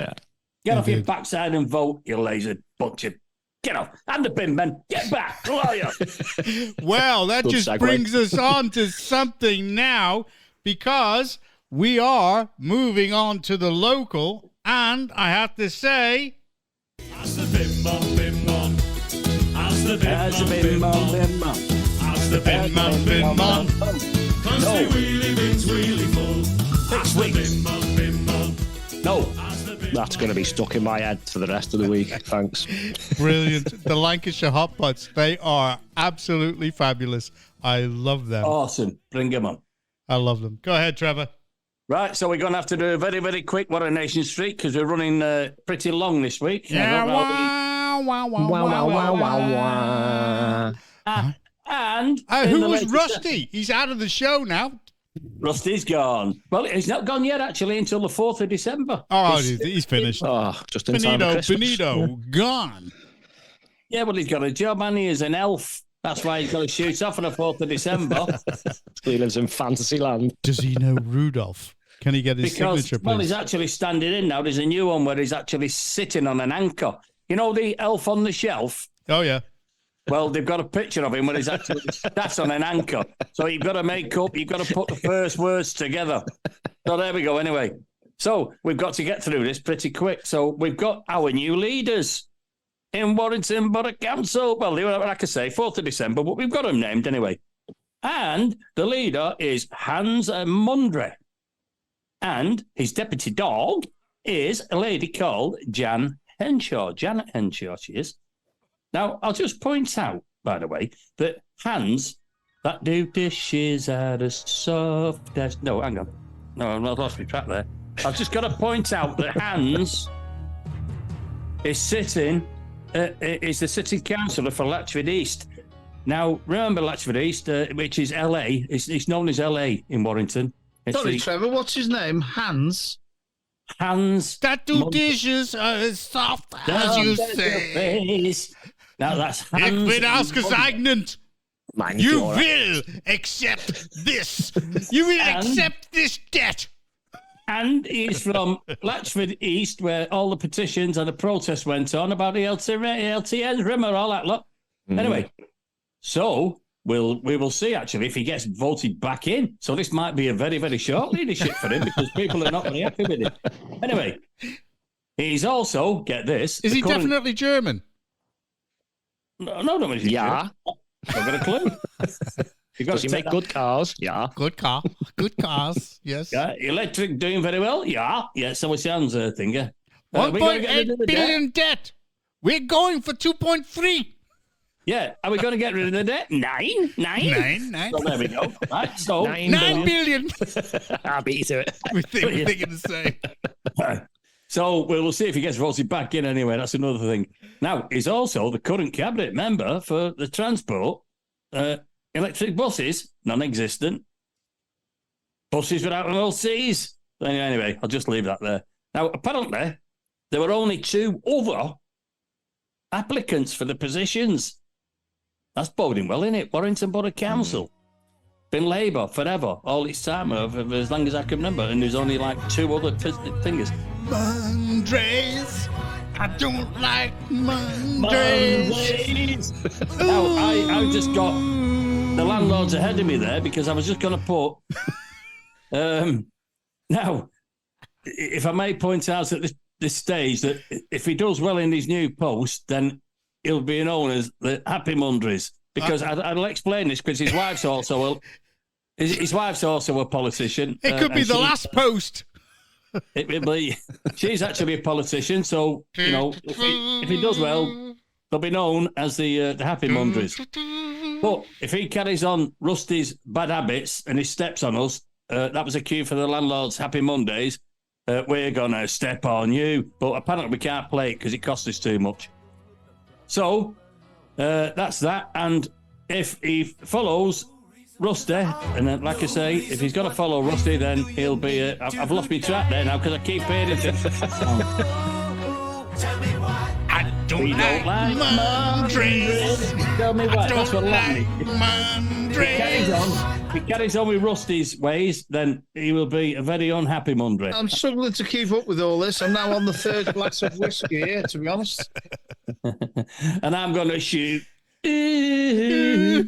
Get off your backside and vote, you lazy bunch of... Get off. And the bin men. Get back. Who are you? Well, that just brings us on to something now, because we are moving on to the local, and I have to say... As the bim bom bim bom. As the bim bom bim bom. The bin man, bin man. Constant wheelie bins, wheelie full. 6 weeks. No. That's going to be stuck in my head for the rest of the week. Thanks. Brilliant. The Lancashire Hot Pots, they are absolutely fabulous. I love them. Awesome. Bring them on. I love them. Go ahead, Trevor. Right, so we're going to have to do a very, very quick What a Nation Street, because we're running pretty long this week. Yeah, wow. And who was Rusty? He's out of the show now. Rusty's gone. Well, he's not gone yet, actually, until the 4th of December. Oh, he's finished. Just in time for Christmas. Benito, gone. Yeah, well, he's got a job, and he is an elf. That's why he's got to shoot off on the 4th of December. He lives in Fantasyland. Does he know Rudolph? Can he get his signature, please? Well, he's actually standing in now. There's a new one where he's actually sitting on an anchor. You know the elf on the shelf? Oh, yeah. Well, they've got a picture of him where he's actually that's on an anchor. So you've got to you've got to put the first words together. So there we go, anyway. So we've got to get through this pretty quick. So we've got our new leaders in Warrington Borough Council. Well, they were, like I say, 4th of December, but we've got them named anyway. And the leader is Hans Mundry. And his deputy dog is a lady called Jan Henshaw. Janet Henshaw, she is. Now, I'll just point out, by the way, that Hans, that do dishes out of soft as... No, hang on. No, I've lost my track there. I've just got to point out that Hans is is the city councillor for Latchford East. Now, remember Latchford East, which is LA. It's known as LA in Warrington. Sorry, Trevor, what's his name? Hans? Hans. That do dishes as soft as you say. Now that's Hans. Ich bin ausgezeichnet. You will accept this. You will accept this debt. And he's from Latchford East, where all the petitions and the protests went on about the LTN, remember all that lot. Anyway, so we will see, actually, if he gets voted back in. So this might be a very, very short leadership for him, because people are not very happy with him. Anyway, he's also, get this... Is he definitely German? No, he's German. I've got a clue. Does he make good cars? Yeah. Good cars, yes. Yeah, electric doing very well? Yeah, so it sounds a thing, yeah. 1.8 billion debt. We're going for 2.3. Yeah, are we going to get rid of the debt? Nine. So there we go. Right, so 9 billion. I'll beat you to it. We're thinking the same. So we'll see if he gets voted back in anyway. That's another thing. Now, he's also the current cabinet member for the transport. Electric buses, non-existent. Buses without LCs. Anyway, I'll just leave that there. Now, apparently, there were only 2 other applicants for the positions. That's boding well, isn't it? Warrington Borough Council. Been Labour forever, all its time, for as long as I can remember. And there's only like 2 other fingers. Mondays. I don't like Mondays. Now, I just got the landlords ahead of me there, because I was just going to put... now, if I may point out at this stage that if he does well in his new post, then he'll be known as the Happy Mundries, because I'll explain this, because his wife's also a politician. It could be the last post. It will be. She's actually a politician, so you know if he does well, they'll be known as the Happy Mundries. But if he carries on Rusty's bad habits and he steps on us, that was a cue for the landlords' Happy Mondays. we're going to step on you. But apparently we can't play it because it costs us too much. So that's that. And if he follows Rusty, and then, like I say, if he's going to follow Rusty, then he'll be... I've lost my track there now because I keep hearing it. I don't like Mondres. Tell me what, that's what like Mondres. If he carries on with Rusty's ways, then he will be a very unhappy Mondre. I'm struggling to keep up with all this. I'm now on the third glass of whiskey here, to be honest. And I'm going to shoot the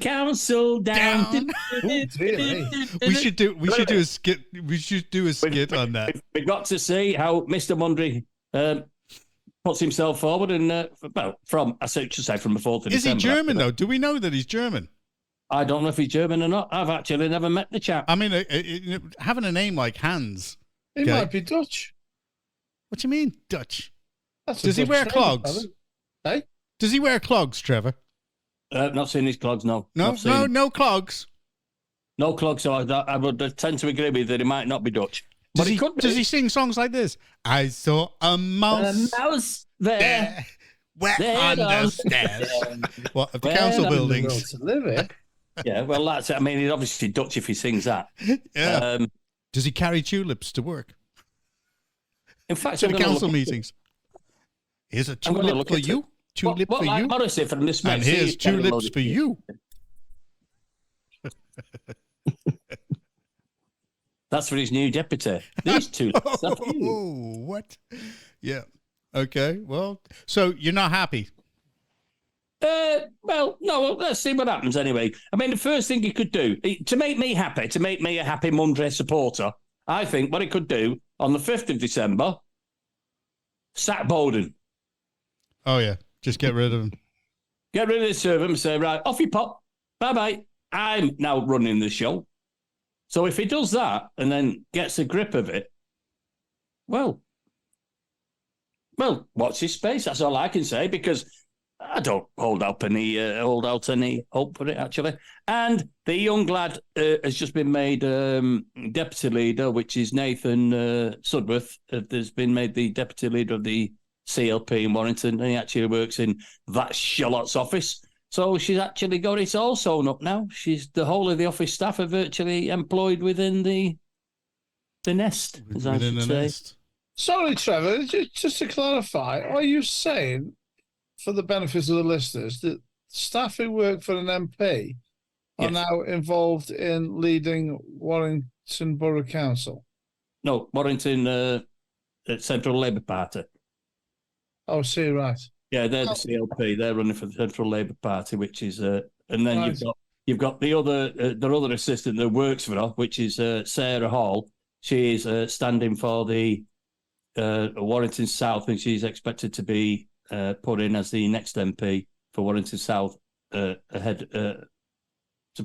council down. We should do a skit. We should do a skit on that. We've got to see how Mr. Mundry puts himself forward, and from before to December. Is he German though? Do we know that he's German? I don't know if he's German or not. I've actually never met the chap. I mean, having a name like Hans, he might be Dutch. What do you mean Dutch? Does he wear clogs? Hey, does he wear clogs, Trevor? Not seen his clogs. No no clogs. No clogs. So I would tend to agree with that. He might not be Dutch. But he could be. Does he sing songs like this? I saw a mouse there on the stairs. What, of the council buildings? To live here. Yeah, well, that's it. I mean, he's obviously Dutch if he sings that. Yeah. Does he carry tulips to work? In fact, to the council meetings. Here's a tulip for you. Tulip for you. Morrissey from this and here's tulips for you. That's for his new deputy. These tulips. Oh, what? Yeah. Okay. Well, so you're not happy? Well, no. Let's see what happens anyway. I mean, the first thing he could do to make me happy, to make me a happy Mondre supporter, I think what he could do on the 5th of December, sack Bowden. Oh yeah, just get rid of him. Get rid of the servant and say, right, off you pop. Bye bye. I'm now running the show. So if he does that and then gets a grip of it, well, watch his space. That's all I can say, because I don't hold out any hope for it, actually. And the young lad has just been made deputy leader, which is Nathan Sudworth. Has been made the deputy leader of the CLP in Warrington, and he actually works in that Charlotte's office. So she's actually got it all sewn up now. She's the whole of the office staff are virtually employed within the nest, as I should say. Nest. Sorry, Trevor, just to clarify, are you saying, for the benefit of the listeners, that staff who work for an MP are now involved in leading Warrington Borough Council? No, Warrington Central Labour Party. Oh, see, right. Yeah, they're the CLP. They're running for the Central Labour Party, which is, and then right. you've got the other assistant that works for her, which is Sarah Hall. She is standing for the Warrington South, and she's expected to be put in as the next MP for Warrington South, ahead to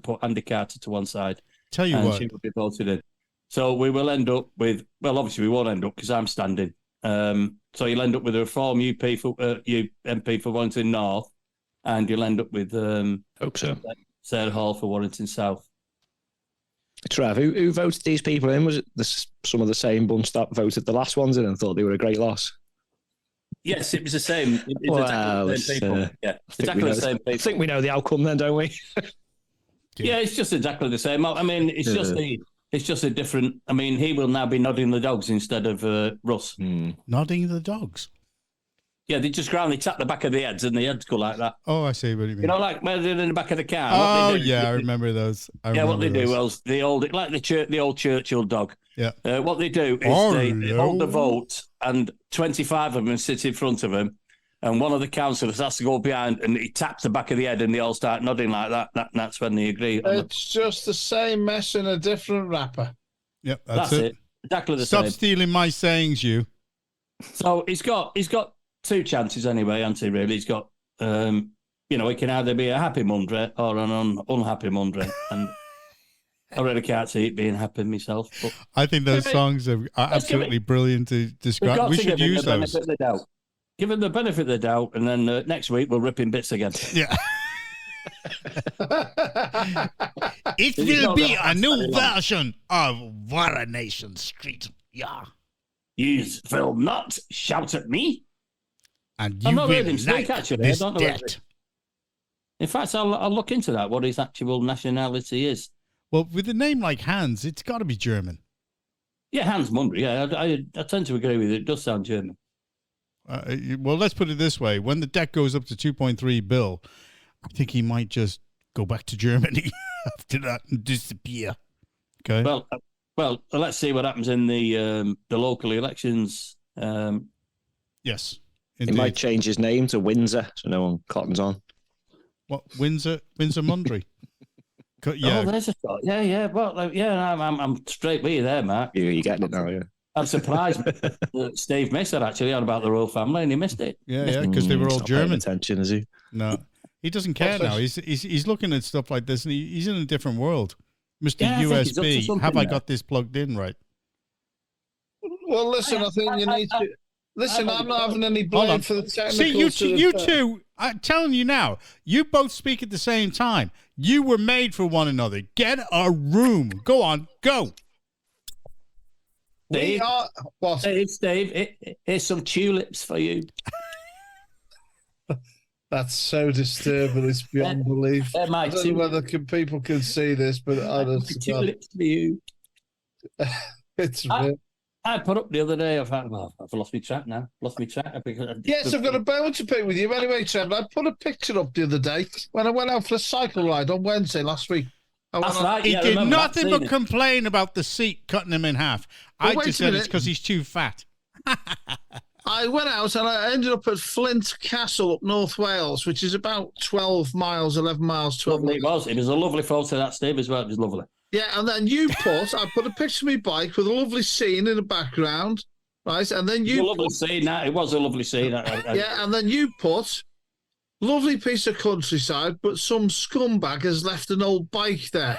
put Andy Carter to one side. Tell you what, she will be voted in. So we will end up with, well, obviously we won't end up because I'm standing. So you'll end up with a reform MP for Warrington North, and you'll end up with hope so. Sarah Hall for Warrington South. Trev, who voted these people in? Was it some of the same bunch that voted the last ones in and thought they were a great loss? Yes, it was the same. Exactly the same people. Yeah, exactly the same people. I think we know the outcome then, don't we? Yeah, it's just exactly the same. I mean, it's just a different. I mean, he will now be nodding the dogs instead of Russ. Nodding the dogs? Yeah, they just ground. They tap the back of the heads, and the heads go like that. Oh, I see what you mean. You know, like where they're in the back of the car. Oh, yeah, I remember those. What they do was the old Churchill dog. Yeah. What they do is they hold the vote, and 25 of them sit in front of him, and one of the councillors has to go behind, and he taps the back of the head, and they all start nodding like that. That's when they agree. It's just the same mess in a different wrapper. Yep, that's it. Exactly the same. Stop stealing my sayings, you. So he's got two chances anyway, hasn't he, really? He's got, he can either be a happy Mondre or an unhappy Mondre. And I really can't see it being happy myself. But I think those songs are absolutely brilliant to describe. We should use those. Give him the benefit of the doubt, and then next week we'll rip in bits again. Yeah. It will be a new version of Coronation Street. Yeah. You will not shout at me. And you will like this debt. In fact, I'll look into that, what his actual nationality is. Well, with a name like Hans, it's got to be German. Yeah, Hans Mundry. Yeah, I tend to agree with it. It does sound German. Well, let's put it this way. When the debt goes up to 2.3 bill, I think he might just go back to Germany after that and disappear. Okay. Well, let's see what happens in the local elections. Yes. Indeed. He might change his name to Windsor, so no one cottons on. What, Windsor Mundry? Yeah. Oh, there's a thought. Yeah. Well, yeah, I'm straight with you there, Mark. You're getting it now, yeah. I'm surprised that Steve missed it, actually, on about the royal family, and he missed it. Yeah, because they were all German. Attention, is he? No, he doesn't care now. He's looking at stuff like this, and he's in a different world. Mr. USB, have I got this plugged in right? Well, listen, I think you need to... Listen, I'm not having any blame for the technical... See, you two, I'm telling you now, you both speak at the same time. You were made for one another. Get a room. Go on, go. Steve, here's some tulips for you. That's so disturbing. It's beyond belief. I don't know whether people can see this, but I don't know. Tulips for you. It's real. I put up the other day, I've lost my track now. Yes, I've got a bone to pick with you. Anyway, Trevor, I put a picture up the other day when I went out for a cycle ride on Wednesday last week. That's right. He did nothing but complain about the seat cutting him in half. I just said it's because he's too fat. I went out and I ended up at Flint Castle up North Wales, which is about 11 miles, 12 miles. It was a lovely photo, that, Steve, as well. It was lovely. Yeah, and then I put a picture of my bike with a lovely scene in the background, right? And then it was a lovely scene. Yeah, and then you put lovely piece of countryside, but some scumbag has left an old bike there.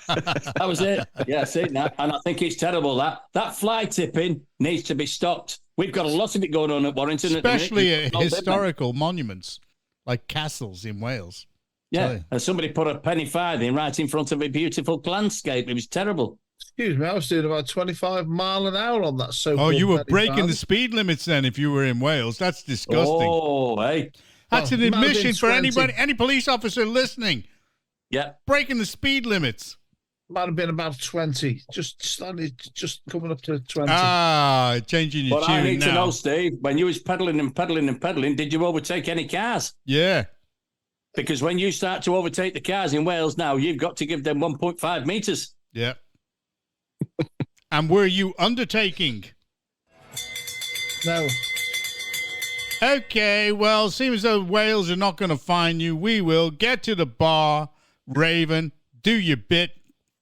That was it. Yeah, see that, and I think it's terrible that fly tipping needs to be stopped. We've got a lot of it going on at Warrington, especially at historical monuments like castles in Wales. Yeah, and somebody put a penny farthing right in front of a beautiful landscape. It was terrible. Excuse me, I was doing about 25 miles an hour on that. Oh, you were breaking the speed limits then if you were in Wales. That's disgusting. Oh, hey. That's an admission for anybody, any police officer listening. Yeah. Breaking the speed limits. Might have been about 20. Just coming up to 20. Changing your tune now. But I need to know, Steve, when you was pedaling, did you overtake any cars? Yeah. Because when you start to overtake the cars in Wales now, you've got to give them 1.5 metres. Yeah. And were you undertaking? No. Okay, well, seems though Wales are not going to find you. We will. Get to the bar, Raven. Do your bit.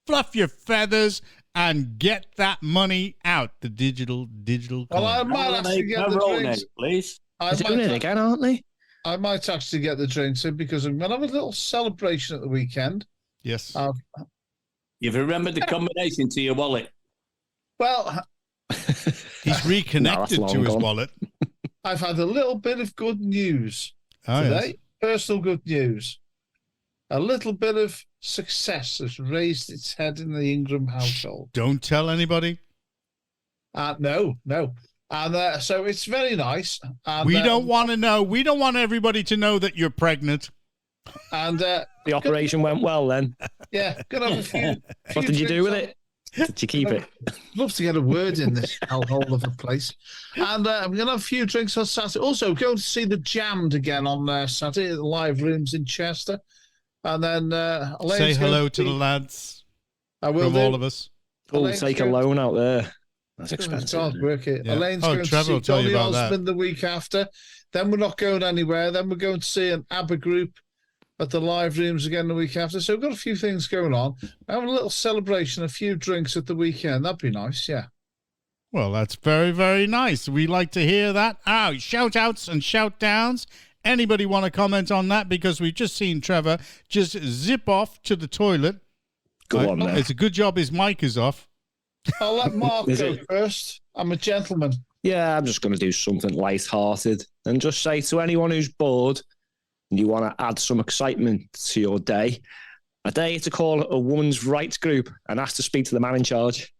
Fluff your feathers and get that money out. The digital coin. Well, I might actually get the drinks. Please. They're doing it again, aren't they? I might actually get the drinks in because I'm going to have a little celebration at the weekend. Yes. You've remembered the combination to your wallet. Well, he's reconnected to his wallet. I've had a little bit of good news today. Yes. Personal good news. A little bit of success has raised its head in the Ingram household. Don't tell anybody. No. And so it's very nice. And, we don't want to know. We don't want everybody to know that you're pregnant. And the operation went well then. Yeah. Gonna have a few what did you do with it? Did you keep it? Love to get a word in this hellhole of a place. And I'm going to have a few drinks on Saturday. Also, going to see the Jammed again on Saturday at the Live Rooms in Chester. And then say hello to the lads. I will from all of us. Oh, take a loan out there. That's expensive. Can't work it. Yeah. Elaine's going Trevor to see Johnny Osmond the week after. Then we're not going anywhere. Then we're going to see an ABBA group at the Live Rooms again the week after. So we've got a few things going on. Having a little celebration, a few drinks at the weekend. That'd be nice, yeah. Well, that's very, very nice. We like to hear that. Shout-outs and shout-downs. Anybody want to comment on that? Because we've just seen Trevor just zip off to the toilet. Go on, It's a good job his mic is off. I'll let Mark go first. I'm a gentleman. Yeah, I'm just going to do something light-hearted and just say to anyone who's bored, and you want to add some excitement to your day, I dare you to call a women's rights group and ask to speak to the man in charge.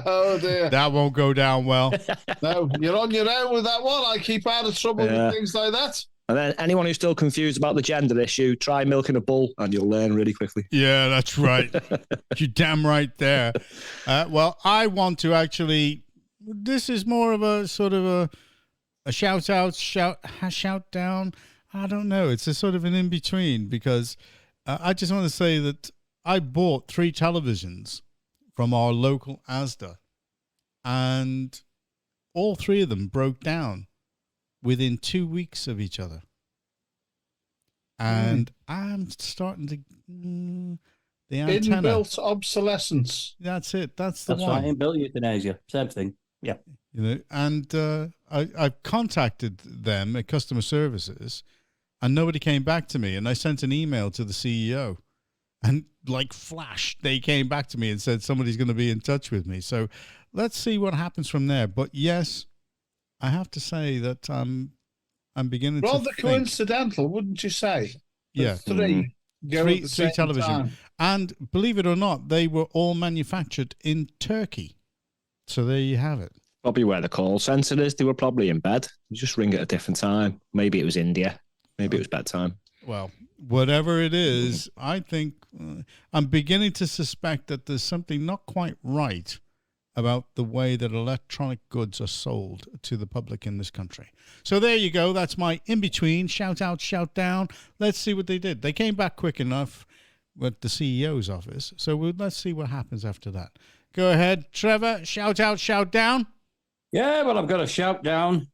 Oh dear. That won't go down well. No, you're on your own with that one. I keep out of trouble with things like that. And then anyone who's still confused about the gender issue, try milking a bull and you'll learn really quickly. Yeah, that's right. You're damn right there. Well, I want to actually, this is more of a sort of a shout out, shout down. I don't know. It's a sort of an in-between because I just want to say that I bought 3 televisions from our local Asda and all 3 of them broke down within 2 weeks of each other. And I'm starting to... the antenna. Inbuilt obsolescence. That's it. That's the one. That's right. Inbuilt euthanasia. Same thing. Yeah. You know, and I've contacted them at customer services and nobody came back to me. And I sent an email to the CEO and like flash, they came back to me and said somebody's going to be in touch with me. So let's see what happens from there. But yes, I have to say that I'm beginning to think. Coincidental, wouldn't you say? Yeah. Three television. Time. And believe it or not, they were all manufactured in Turkey. So there you have it. Probably where the call centre is. They were probably in bed. You just ring at a different time. Maybe it was India. Maybe it was bedtime. Well, whatever it is, I think I'm beginning to suspect that there's something not quite right about the way that electronic goods are sold to the public in this country. So there you go. That's my in-between. Shout out, shout down. Let's see what they did. They came back quick enough with the CEO's office. So let's see what happens after that. Go ahead, Trevor. Shout out, shout down. Yeah, well, I've got a shout down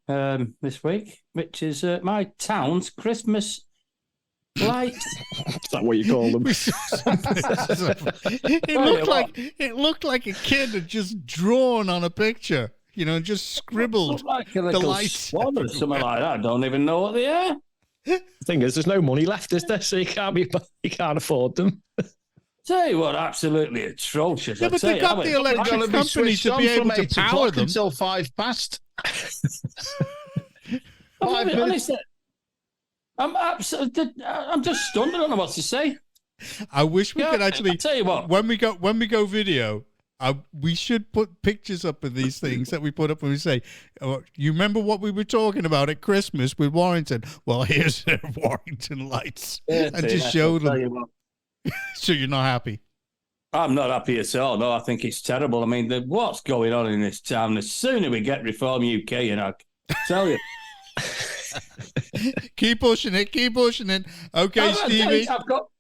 this week, which is my town's Christmas lights. Is that what you call them? It looked like a kid had just drawn on a picture, you know, just scribbled like a the lights swan or something like that. I don't even know what they are. The thing is, there's no money left, is there? So you can't afford them. Tell you what, absolutely atrocious. Yeah, but they got the electric company to be able to power them until 5 past. Honestly, I'm just stunned. I don't know what to say. I wish we could actually. I'll tell you what, when we go video, we should put pictures up of these things that we put up when we say, oh, you remember what we were talking about at Christmas with Warrington? Well, here's their Warrington lights. And just show them. So you're not happy? I'm not happy at all. No, I think it's terrible. I mean, what's going on in this town? The sooner we get Reform UK, you know, I tell you. Keep pushing it. Okay, Stevie.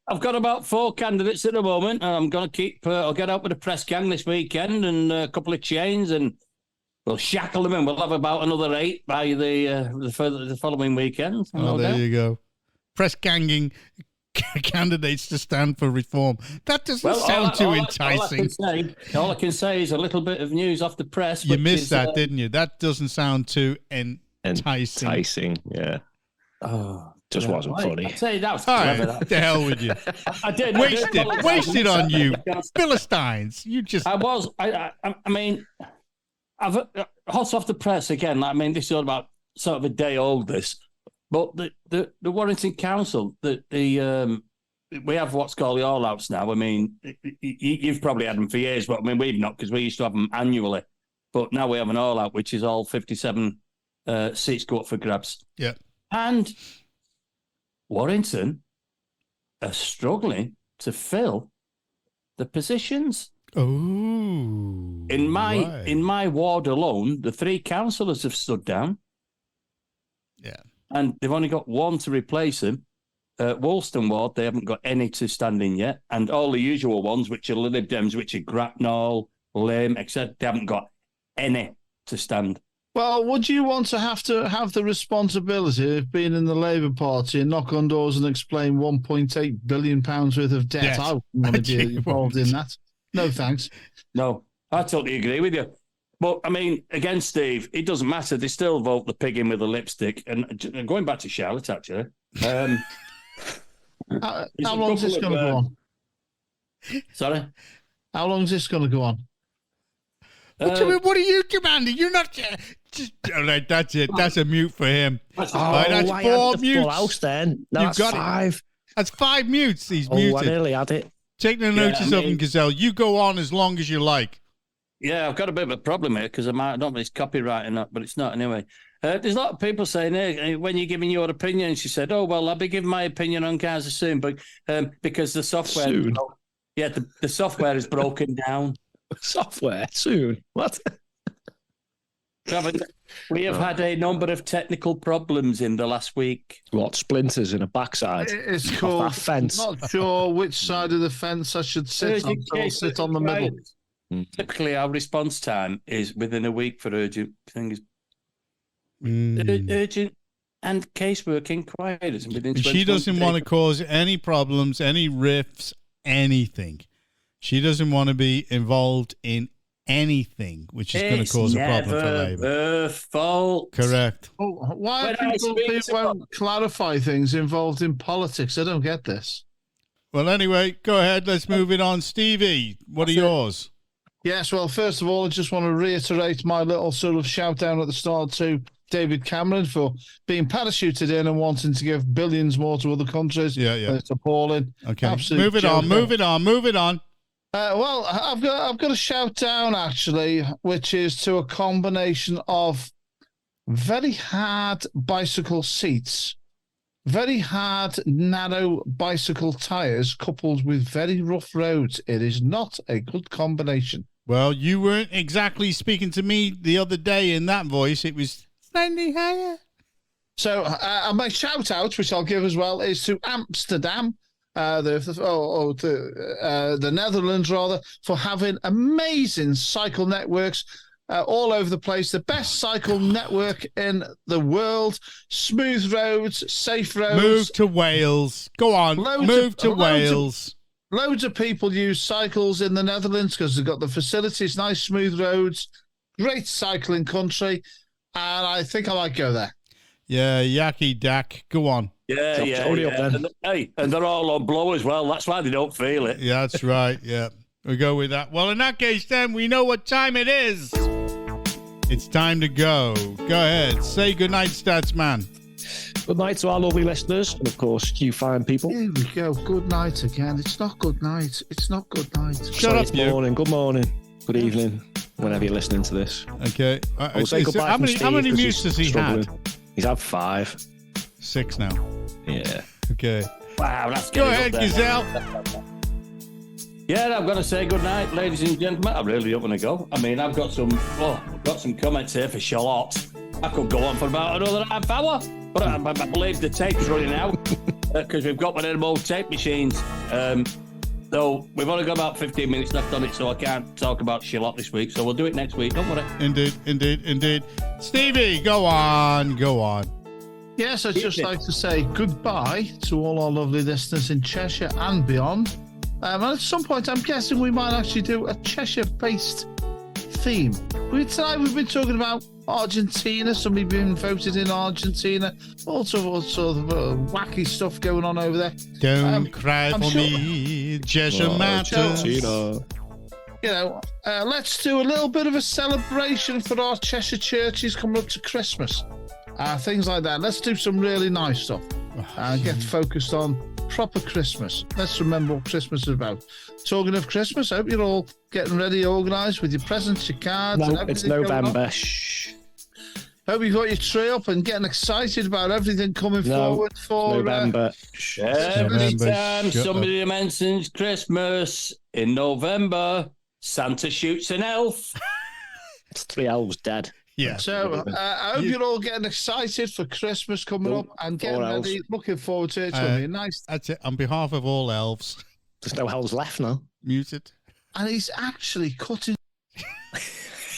I've got about 4 candidates at the moment, and I'm going to keep. I'll get out with a press gang this weekend and a couple of chains, and we'll shackle them in. We'll have about another 8 by the following weekend. Oh, there you go. Press ganging candidates to stand for reform. That doesn't sound too enticing. All I can say is a little bit of news off the press. You missed that, didn't you? That doesn't sound too enticing. Yeah. Oh, just wasn't funny. I'd say that was clever. Right, the hell with you. I did. Wasted on you. Philistines. You just. I mean, I've hot off the press again. I mean, this is all about sort of a day old, this. But the Warrington Council, we have what's called the all-outs now. I mean, you've probably had them for years, but I mean, we've not because we used to have them annually. But now we have an all-out, which is all 57 seats go up for grabs. Yeah. And Warrington are struggling to fill the positions. Oh. In my ward alone, the 3 councillors have stood down. Yeah. And they've only got 1 to replace him. Woolston Ward, they haven't got any to stand in yet. And all the usual ones, which are Lib Dems, which are Grapnall, Lame, etc., they haven't got any to stand. Well, would you want to have the responsibility of being in the Labour Party and knock on doors and explain £1.8 billion worth of debt? I wouldn't want to be involved in that. No, thanks. No, I totally agree with you. But, I mean, again, Steve, it doesn't matter. They still vote the pig in with the lipstick. And going back to Charlotte, actually. How long is this going to go on? Sorry? How long is this going to go on? What are you demanding? You're not. All right, that's it. That's a mute for him. That's 4 mutes. Full house then. No, You've that's got 5. It. That's 5 mutes. He's I muted. nearly had it. Take no notice of him, Gazelle. You go on as long as you like. Yeah, I've got a bit of a problem here because I don't know if it's copyright or not, but it's not anyway. There's a lot of people saying, hey, when you're giving your opinion, she said, oh, well, I'll be giving my opinion on Gaza soon, but because the software... Soon? The software is broken down. Software? Soon? What? We have had a number of technical problems in the last week. What, splinters in a backside? It's called... That fence. I'm not sure which side of the fence I should sit on, so I'll sit on the middle. Typically, our response time is within a week for urgent things. Urgent and casework inquiries. She doesn't want to cause any problems, any rifts, anything. She doesn't want to be involved in anything which is going to cause a problem for Labour. Her fault. Correct. Oh, why are people who won't clarify things involved in politics? I don't get this. Well, anyway, go ahead. Let's move it on. Stevie, what are yours? Yes, well, first of all, I just want to reiterate my little sort of shout down at the start to David Cameron for being parachuted in and wanting to give billions more to other countries. Yeah. It's appalling. Okay, Absolute move it on. Well, I've got a shout down actually, which is to a combination of very hard bicycle seats, very hard narrow bicycle tires, coupled with very rough roads. It is not a good combination. Well, you weren't exactly speaking to me the other day in that voice. It was slightly higher. So my shout out, which I'll give as well, is to Amsterdam. The Netherlands, rather, for having amazing cycle networks all over the place. The best cycle network in the world. Smooth roads, safe roads. Move to Wales. Go on. Move to Wales. Loads of people use cycles in the Netherlands because they've got the facilities, nice smooth roads, great cycling country, and I think I might go there. Yeah, Yaki Dak. Go on. Yeah. And they're all on blow as well. That's why they don't feel it. Yeah, that's right. Yeah, we'll go with that. Well, in that case, then, we know what time it is. It's time to go. Go ahead. Say goodnight, Statsman. Good night to our lovely listeners, and of course, you fine people. Here we go. Good night again. It's not good night. It's not good night. Shut up, you. Good morning, good evening, whenever you're listening to this. Okay. We'll say goodbye how many mutes has he had? He's had 5. 6 now. Yeah. Okay. Wow, that's go ahead, Gazelle. Yeah, I've got to say good night, ladies and gentlemen. I really don't want to go. I mean, I've got some comments here for Charlotte. I could go on for about another half hour, but I believe the tape is running out because we've got one of them old tape machines. So we've only got about 15 minutes left on it, so I can't talk about Charlotte this week. So we'll do it next week. Don't worry. Indeed. Stevie, go on. Yes, I'd just like to say goodbye to all our lovely listeners in Cheshire and beyond. And at some point, I'm guessing we might actually do a Cheshire-based theme. Tonight we've been talking about Argentina, somebody being voted in Argentina, all sorts of wacky stuff going on over there. Don't cry for me, Cheshire matters. You know, let's do a little bit of a celebration for our Cheshire churches coming up to Christmas. Things like that. Let's do some really nice stuff and get focused on proper Christmas. Let's remember what Christmas is about. Talking of Christmas, I hope you're all getting ready, organised with your presents, your cards. No, it's November. Shh. Hope you've got your tree up and getting excited about everything coming forward for November. Every time somebody mentions Christmas in November, Santa shoots an elf. It's 3 elves dead. Yeah. So I hope you're all getting excited for Christmas coming up and getting ready. Looking forward to it. It's going to be nice. That's it. On behalf of all elves. There's no elves left now. Muted. And he's actually cutting.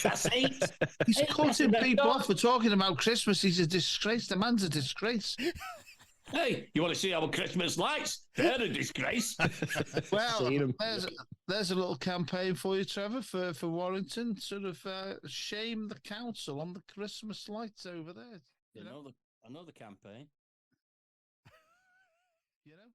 That's 8. He's cutting people off for talking about Christmas. He's a disgrace. The man's a disgrace. Hey, you want to see our Christmas lights? They're a disgrace. Well, there's a little campaign for you, Trevor, for Warrington. Sort of shame the council on the Christmas lights over there. I know the campaign. You know?